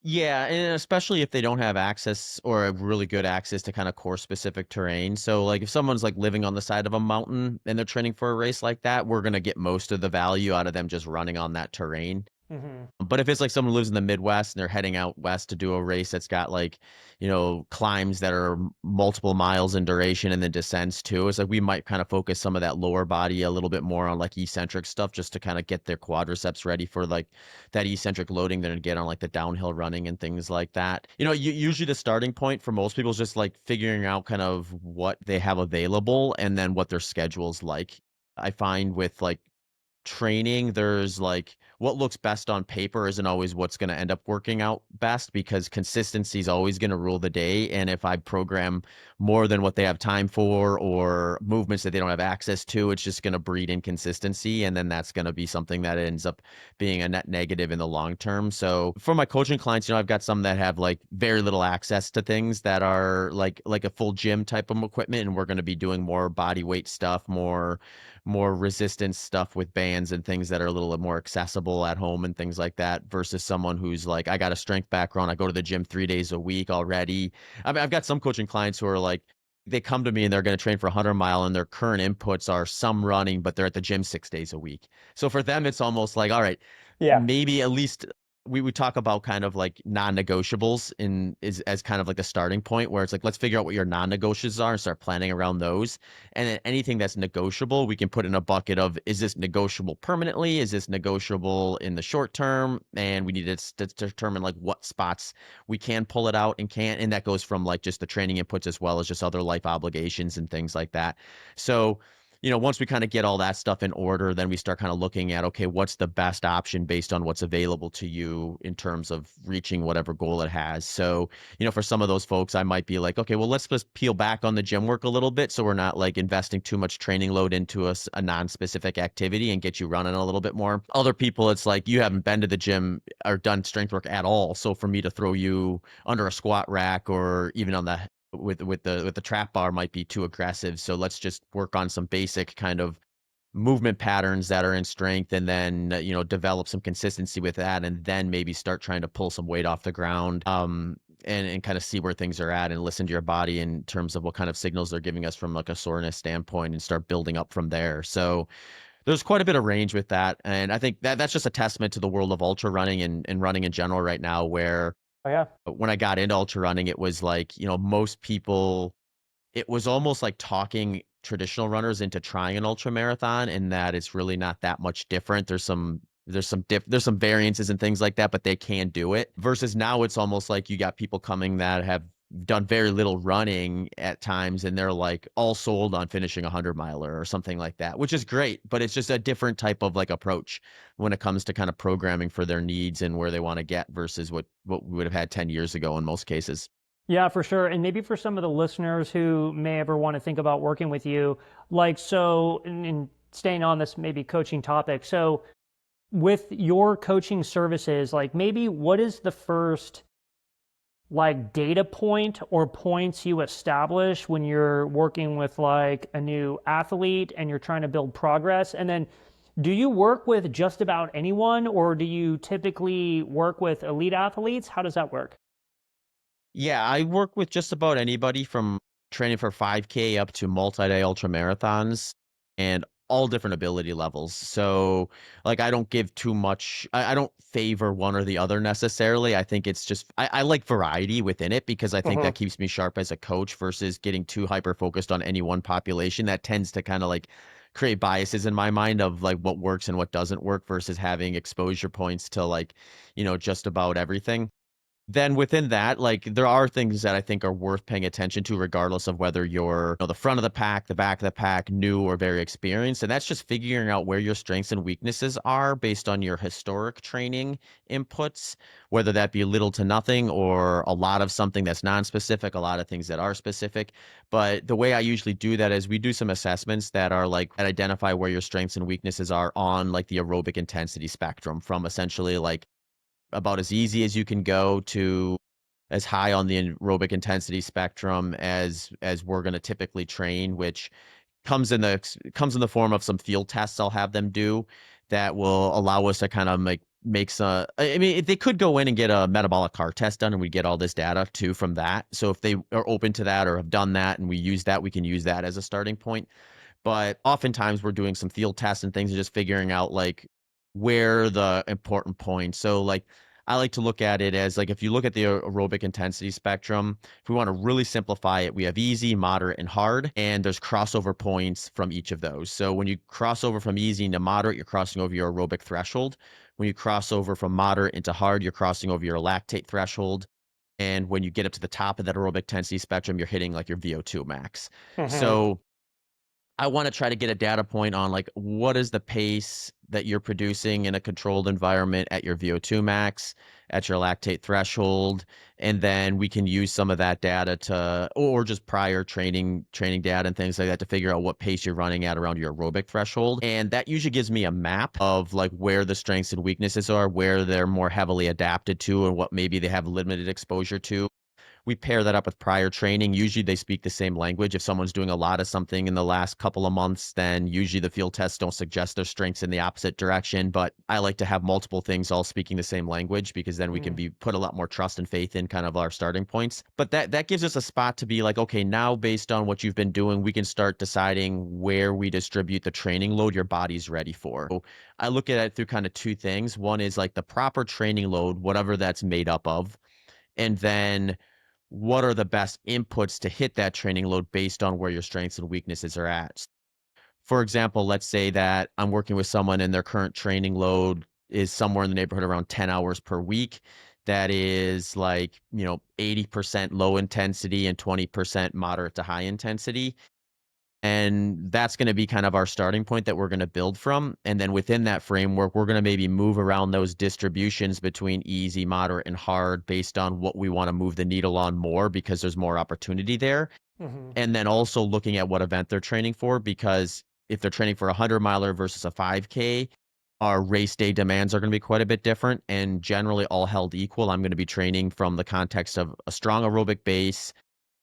Yeah, and especially if they don't have access or a really good access to kind of course specific terrain. So like if someone's like living on the side of a mountain and they're training for a race like that, we're going to get most of the value out of them just running on that terrain. Hmm. But if it's like someone who lives in the Midwest and they're heading out west to do a race that's got like, climbs that are multiple miles in duration and then descents too, it's like we might kind of focus some of that lower body a little bit more on like eccentric stuff just to kind of get their quadriceps ready for like that eccentric loading they're gonna get on like the downhill running and things like that. Usually the starting point for most people is just like figuring out kind of what they have available and then what their schedule's like. I find with like training, there's like what looks best on paper isn't always what's going to end up working out best because consistency is always going to rule the day. And if I program more than what they have time for or movements that they don't have access to, it's just going to breed inconsistency. And then that's going to be something that ends up being a net negative in the long term. So for my coaching clients, I've got some that have like very little access to things that are like a full gym type of equipment. And we're going to be doing more body weight stuff, more resistance stuff with bands and things that are a little more accessible at home and things like that versus someone who's like, I got a strength background. I go to the gym 3 days a week already. I mean, I've got some coaching clients who are like, they come to me and they're going to train for a 100 mile and their current inputs are some running, but they're at the gym 6 days a week. So for them, it's almost like, all right, Yeah. maybe at least we would talk about kind of like non-negotiables in is as kind of like a starting point where it's like let's figure out what your non-negotiables are and start planning around those, and then anything that's negotiable we can put in a bucket of is this negotiable permanently, is this negotiable in the short term, and we need to determine like what spots we can pull it out and can't, and that goes from like just the training inputs as well as just other life obligations and things like that. So once we kind of get all that stuff in order, then we start kind of looking at, okay, what's the best option based on what's available to you in terms of reaching whatever goal it has. So, for some of those folks, I might be like, okay, well, let's just peel back on the gym work a little bit. So we're not like investing too much training load into a non-specific activity and get you running a little bit more. Other people, it's like you haven't been to the gym or done strength work at all. So for me to throw you under a squat rack or even on the with the trap bar might be too aggressive. So let's just work on some basic kind of movement patterns that are in strength and then develop some consistency with that and then maybe start trying to pull some weight off the ground and kind of see where things are at and listen to your body in terms of what kind of signals they're giving us from like a soreness standpoint and start building up from there. So there's quite a bit of range with that. And I think that's just a testament to the world of ultra running and running in general right now, where Oh, yeah. when I got into ultra running, it was like, most people, it was almost like talking traditional runners into trying an ultra marathon, and that it's really not that much different. There's some variances and things like that, but they can do it. Versus now it's almost like you got people coming that have done very little running at times and they're like all sold on finishing a 100 miler or something like that, which is great, but it's just a different type of like approach when it comes to kind of programming for their needs and where they want to get versus what we would have had 10 years ago in most cases. Yeah, for sure. And maybe for some of the listeners who may ever want to think about working with you, like, so, and staying on this maybe coaching topic. So, with your coaching services, like, maybe what is the first like data point or points you establish when you're working with like a new athlete and you're trying to build progress? And then do you work with just about anyone or do you typically work with elite athletes? How does that work? Yeah, I work with just about anybody from training for 5K up to multi-day ultra marathons and all different ability levels. So, like, I don't give too much, I don't favor one or the other necessarily. I think it's just, I like variety within it because I think Hmm. that keeps me sharp as a coach versus getting too hyper focused on any one population. That tends to kind of like create biases in my mind of like what works and what doesn't work versus having exposure points to like, just about everything. Then within that, like there are things that I think are worth paying attention to, regardless of whether you're the front of the pack, the back of the pack, new or very experienced. And that's just figuring out where your strengths and weaknesses are based on your historic training inputs, whether that be little to nothing or a lot of something that's non-specific, a lot of things that are specific. But the way I usually do that is we do some assessments that are like that identify where your strengths and weaknesses are on like the aerobic intensity spectrum from essentially like about as easy as you can go to as high on the aerobic intensity spectrum as we're going to typically train, which comes in the form of some field tests I'll have them do that will allow us to kind of make some. I mean, they could go in and get a metabolic cart test done, and we get all this data too from that. So if they are open to that or have done that, and we use that, we can use that as a starting point. But oftentimes we're doing some field tests and things and just figuring out like where the important points. So like I like to look at it as like if you look at the aerobic intensity spectrum, if we want to really simplify it, we have easy, moderate, and hard, and there's crossover points from each of those. So when you cross over from easy into moderate, you're crossing over your aerobic threshold. When you cross over from moderate into hard, you're crossing over your lactate threshold. And when you get up to the top of that aerobic intensity spectrum, you're hitting like your VO2 max. Mm-hmm. So I want to try to get a data point on like what is the pace that you're producing in a controlled environment at your VO2 max, at your lactate threshold, and then we can use some of that data to, or just prior training data and things like that to figure out what pace you're running at around your aerobic threshold. And that usually gives me a map of like where the strengths and weaknesses are, where they're more heavily adapted to, and what maybe they have limited exposure to. We pair that up with prior training. Usually they speak the same language. If someone's doing a lot of something in the last couple of months, then usually the field tests don't suggest their strengths in the opposite direction. But I like to have multiple things all speaking the same language because then we can be put a lot more trust and faith in kind of our starting points. But that gives us a spot to be like, okay, now based on what you've been doing, we can start deciding where we distribute the training load your body's ready for. So I look at it through kind of two things. One is like the proper training load, whatever that's made up of. And then what are the best inputs to hit that training load based on where your strengths and weaknesses are at. For example, let's say that I'm working with someone and their current training load is somewhere in the neighborhood around 10 hours per week. That is like, 80% low intensity and 20% moderate to high intensity. And that's going to be kind of our starting point that we're going to build from. And then within that framework, we're going to maybe move around those distributions between easy, moderate, and hard based on what we want to move the needle on more because there's more opportunity there. Mm-hmm. And then also looking at what event they're training for, because if they're training for a 100-miler versus a 5K, our race day demands are going to be quite a bit different. And generally, all held equal, I'm going to be training from the context of a strong aerobic base,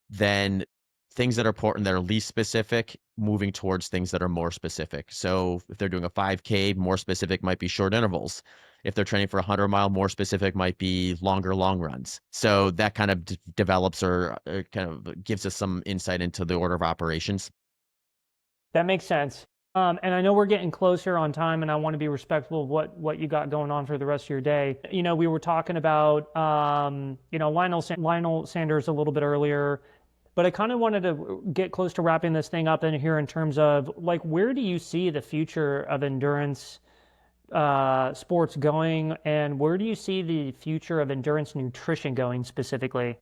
then things that are important that are least specific, moving towards things that are more specific. So if they're doing a 5K, more specific might be short intervals. If they're training for a 100-mile, more specific might be longer long runs. So that kind of develops or kind of gives us some insight into the order of operations. That makes sense. And I know we're getting closer on time, and I want to be respectful of what you got going on for the rest of your day. We were talking about Lionel Sanders a little bit earlier, but I kind of wanted to get close to wrapping this thing up in here in terms of like where do you see the future of endurance sports going, and where do you see the future of endurance nutrition going specifically?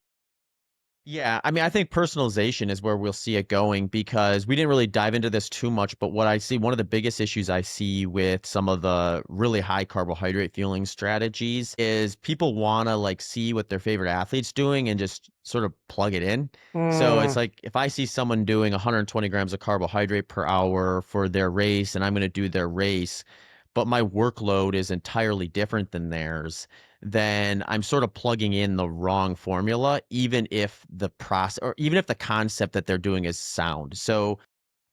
Yeah, I mean, I think personalization is where we'll see it going because we didn't really dive into this too much. But what I see, one of the biggest issues I see with some of the really high carbohydrate fueling strategies is people want to like see what their favorite athlete's doing and just sort of plug it in. So it's Mm, like if I see someone doing 120 grams of carbohydrate per hour for their race and I'm going to do their race, but my workload is entirely different than theirs, then I'm sort of plugging in the wrong formula, even if the process or even if the concept that they're doing is sound. So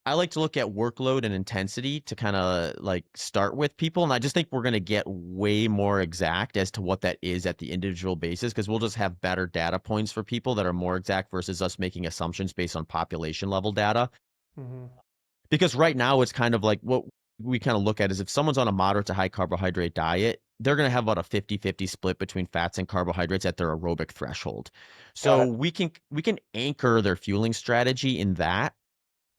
I like to look at workload and intensity to kind of like start with people. And I just think we're going to get way more exact as to what that is at the individual basis because we'll just have better data points for people that are more exact versus us making assumptions based on population level data. mhm. Because right now it's kind of like what we kind of look at is if someone's on a moderate to high carbohydrate diet, they're going to have about a 50-50 split between fats and carbohydrates at their aerobic threshold. Got So it. we can anchor their fueling strategy in that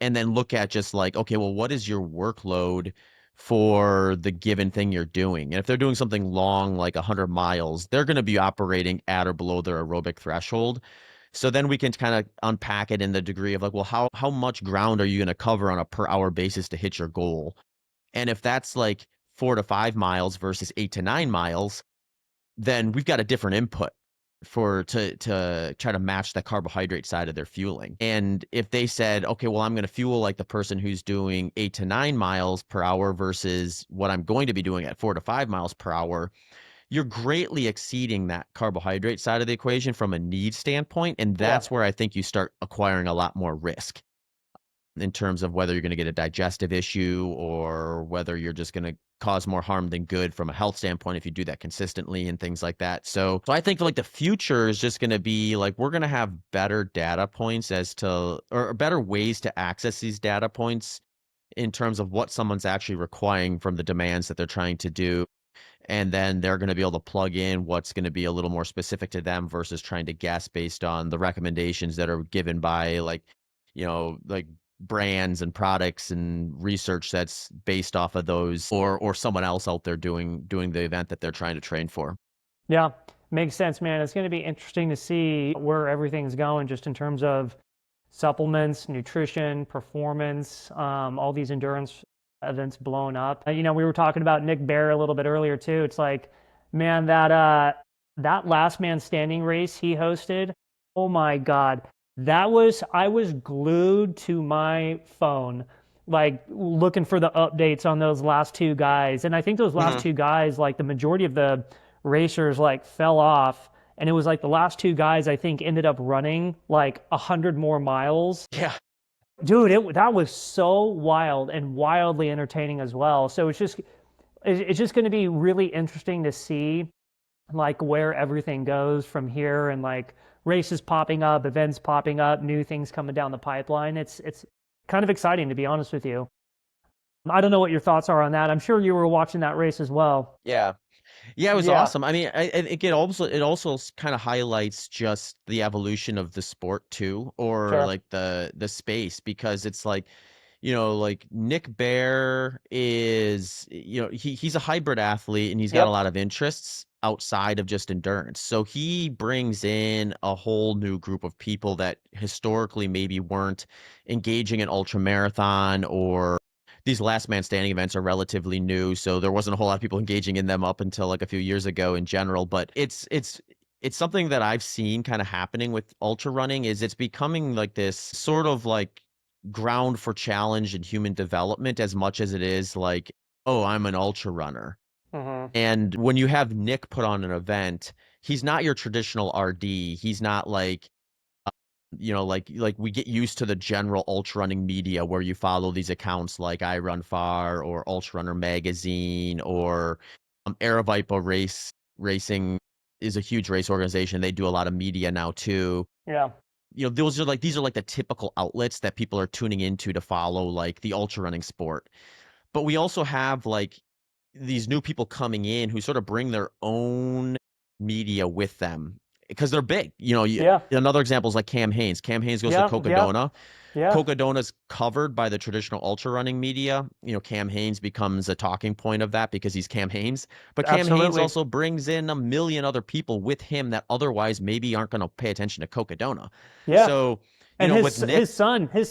and then look at just like, okay, well, what is your workload for the given thing you're doing? And if they're doing something long, like 100 miles, they're going to be operating at or below their aerobic threshold. So then we can kind of unpack it in the degree of like, well, how much ground are you going to cover on a per hour basis to hit your goal? And if that's like 4 to 5 miles versus 8 to 9 miles, then we've got a different input for to try to match the carbohydrate side of their fueling. And if they said, okay, well, I'm going to fuel like the person who's doing 8 to 9 miles per hour versus what I'm going to be doing at 4 to 5 miles per hour, you're greatly exceeding that carbohydrate side of the equation from a need standpoint. And Yeah. that's where I think you start acquiring a lot more risk in terms of whether you're going to get a digestive issue or whether you're just going to cause more harm than good from a health standpoint if you do that consistently and things like that. So I think like the future is just going to be like we're going to have better data points as to or better ways to access these data points in terms of what someone's actually requiring from the demands that they're trying to do. And then they're going to be able to plug in what's going to be a little more specific to them versus trying to guess based on the recommendations that are given by like brands and products and research that's based off of those or someone else out there doing the event that they're trying to train for. Yeah, makes sense, man. It's going to be interesting to see where everything's going just in terms of supplements, nutrition, performance, all these endurance events blown up. We were talking about Nick Bare a little bit earlier too. It's like, man, that last man standing race he hosted, oh my God. I was glued to my phone, like looking for the updates on those last two guys. And I think those last two guys, like the majority of the racers like fell off. And it was like the last two guys, I think, ended up running like 100 more miles. Yeah. Dude, that was so wild and wildly entertaining as well. So it's just going to be really interesting to see like where everything goes from here, and like races popping up, events popping up, new things coming down the pipeline. It's kind of exciting, to be honest with you. I don't know what your thoughts are on that. I'm sure you were watching that race as well. Yeah. Yeah, it was Yeah, awesome. I mean, I think it also kind of highlights just the evolution of the sport too, or sure. like the space, because it's like, like Nick Bare is, he's a hybrid athlete and he's got a Yep. lot of interests outside of just endurance. So he brings in a whole new group of people that historically maybe weren't engaging in ultra marathon, or these last man standing events are relatively new, so there wasn't a whole lot of people engaging in them up until like a few years ago in general. But it's something that I've seen kind of happening with ultra running, is it's becoming like this sort of like ground for challenge and human development as much as it is like, oh, I'm an ultra runner. Hmm. And when you have Nick put on an event, he's not your traditional RD. He's not like, like we get used to the general ultra running media where you follow these accounts like I Run Far or Ultra Runner Magazine or Aravaipa Racing is a huge race organization. They do a lot of media now too. Yeah. These are like the typical outlets that people are tuning into to follow like the ultra running sport. But we also have like these new people coming in who sort of bring their own media with them because they're big. Yeah. Another example is like Cam Hanes. Cam Hanes goes to Yeah. Yeah. Cocodona. Yeah. Cocodona's covered by the traditional ultra running media. Cam Hanes becomes a talking point of that because he's Cam Hanes. But Cam Hanes Absolutely. also brings in a million other people with him that otherwise maybe aren't going to pay attention to Cocodona. Yeah. So, And with Nick, his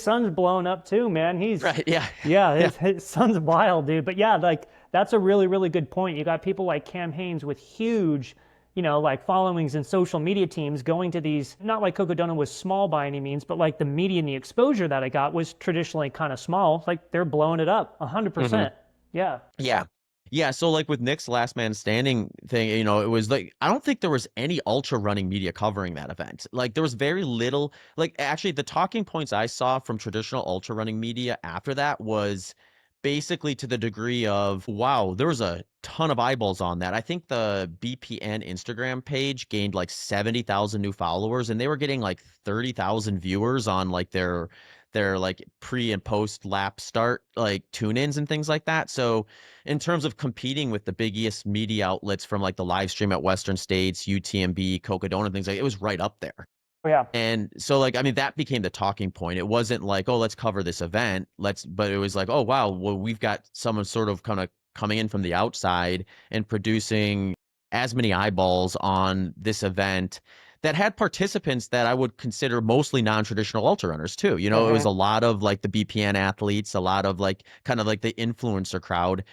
son's blown up too, man. right? Yeah, Yeah, yeah. his son's wild, dude. But yeah, like that's a really, really good point. You got people like Cam Hanes with huge, like followings and social media teams going to these, not like Cocodona was small by any means, but like the media and the exposure that I got was traditionally kind of small. Like they're blowing it up 100%. Yeah. Yeah. Yeah. So like with Nick's last man standing thing, it was like, I don't think there was any ultra running media covering that event. Like there was very little, like actually the talking points I saw from traditional ultra running media after that was basically to the degree of, wow, there was a ton of eyeballs on that. I think the BPN Instagram page gained like 70,000 new followers and they were getting like 30,000 viewers on like their like pre and post lap start like tune-ins and things like that. So in terms of competing with the biggest media outlets from like the live stream at Western States, UTMB, Cocodona, things like it was right up there. Oh, yeah. And so like I mean that became the talking point. It wasn't like, oh, let's cover this event. But it was like, oh wow, well we've got someone sort of kind of coming in from the outside and producing as many eyeballs on this event that had participants that I would consider mostly non-traditional ultra runners too. It was Hmm. a lot of like the BPN athletes, a lot of like kind of like the influencer crowd.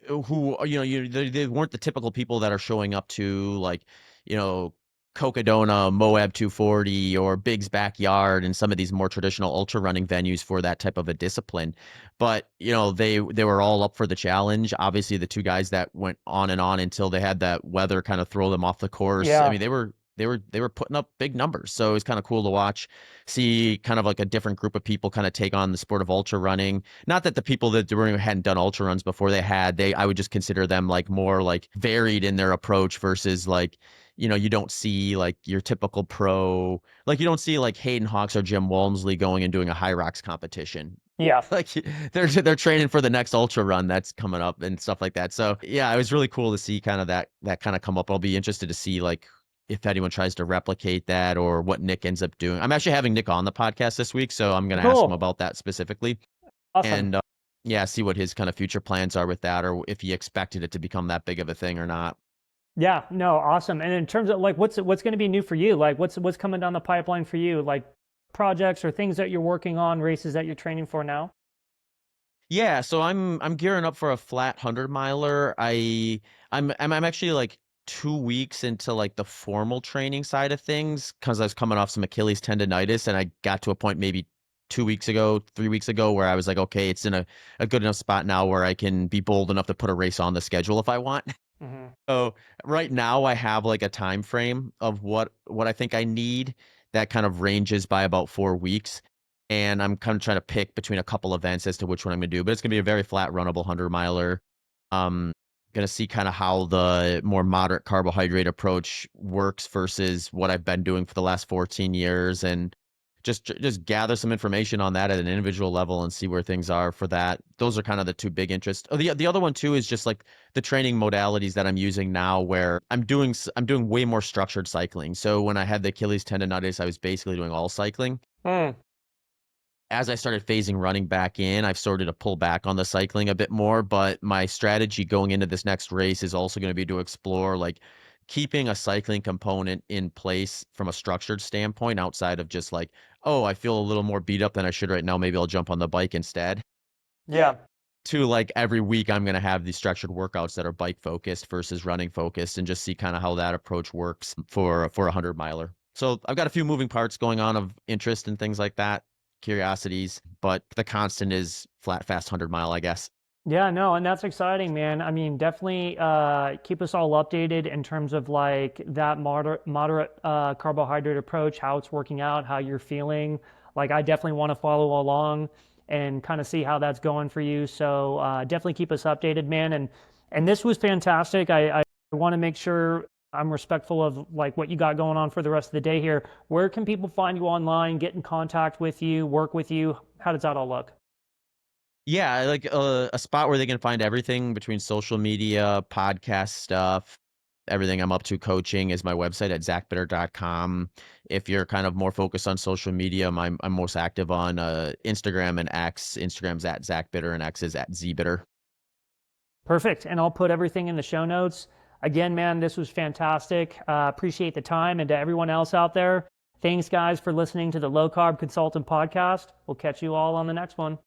Who they weren't the typical people that are showing up to like you know Cocodona, Moab 240, or Big's Backyard, and some of these more traditional ultra running venues for that type of a discipline. But they were all up for the challenge. Obviously, the two guys that went on and on until they had that weather kind of throw them off the course. I Yeah. mean, they were putting up big numbers. So it was kind of cool to watch, see kind of like a different group of people kind of take on the sport of ultra running. Not that the people that hadn't done ultra runs before I would just consider them like more like varied in their approach versus like, you don't see like your typical pro, like you don't see like Hayden Hawks or Jim Walmsley going and doing a high rocks competition. Yeah. Like they're training for the next ultra run that's coming up and stuff like that. So yeah, it was really cool to see kind of that kind of come up. I'll be interested to see like if anyone tries to replicate that or what Nick ends up doing. I'm actually having Nick on the podcast this week, so I'm going to ask him Cool. about that specifically Awesome. and yeah, see what his kind of future plans are with that, or if he expected it to become that big of a thing or not. Yeah, no, awesome. And in terms of like what's going to be new for you? Like what's coming down the pipeline for you? Like projects or things that you're working on, races that you're training for now? Yeah, so I'm gearing up for a flat 100 miler. I'm actually like 2 weeks into like the formal training side of things because I was coming off some Achilles tendonitis and I got to a point maybe 2 weeks ago, 3 weeks ago where I was like, okay, it's in a good enough spot now where I can be bold enough to put a race on the schedule if I want. Hmm. So right now I have like a time frame of what I think I need that kind of ranges by about 4 weeks. And I'm kind of trying to pick between a couple events as to which one I'm gonna do. But it's gonna be a very flat runnable 100 miler. Gonna see kind of how the more moderate carbohydrate approach works versus what I've been doing for the last 14 years and just gather some information on that at an individual level and see where things are for that. Those are kind of the two big interests. Oh, the other one too is just like the training modalities that I'm using now, where I'm doing way more structured cycling. So when I had the Achilles tendonitis, I was basically doing all cycling. Mm. As I started phasing running back in, I've started to pull back on the cycling a bit more. But my strategy going into this next race is also going to be to explore like keeping a cycling component in place from a structured standpoint outside of just like, oh, I feel a little more beat up than I should right now. Maybe I'll jump on the bike instead. Yeah. To like every week, I'm going to have these structured workouts that are bike focused versus running focused and just see kind of how that approach works for a 100 miler. So I've got a few moving parts going on of interest and things like that, curiosities, but the constant is flat, fast 100 mile, I guess. Yeah, no, and that's exciting, man. I mean, definitely keep us all updated in terms of like that moderate carbohydrate approach, how it's working out, how you're feeling. Like, I definitely want to follow along and kind of see how that's going for you. So definitely keep us updated, man. And this was fantastic. I want to make sure I'm respectful of like what you got going on for the rest of the day here. Where can people find you online, get in contact with you, work with you? How does that all look? Yeah, like a spot where they can find everything between social media, podcast stuff, everything I'm up to coaching is my website at zachbitter.com. If you're kind of more focused on social media, I'm most active on Instagram and X. Instagram's at zachbitter and X is at zbitter. Perfect. And I'll put everything in the show notes. Again, man, this was fantastic. Appreciate the time. And to everyone else out there, thanks, guys, for listening to the Low Carb Consultant Podcast. We'll catch you all on the next one.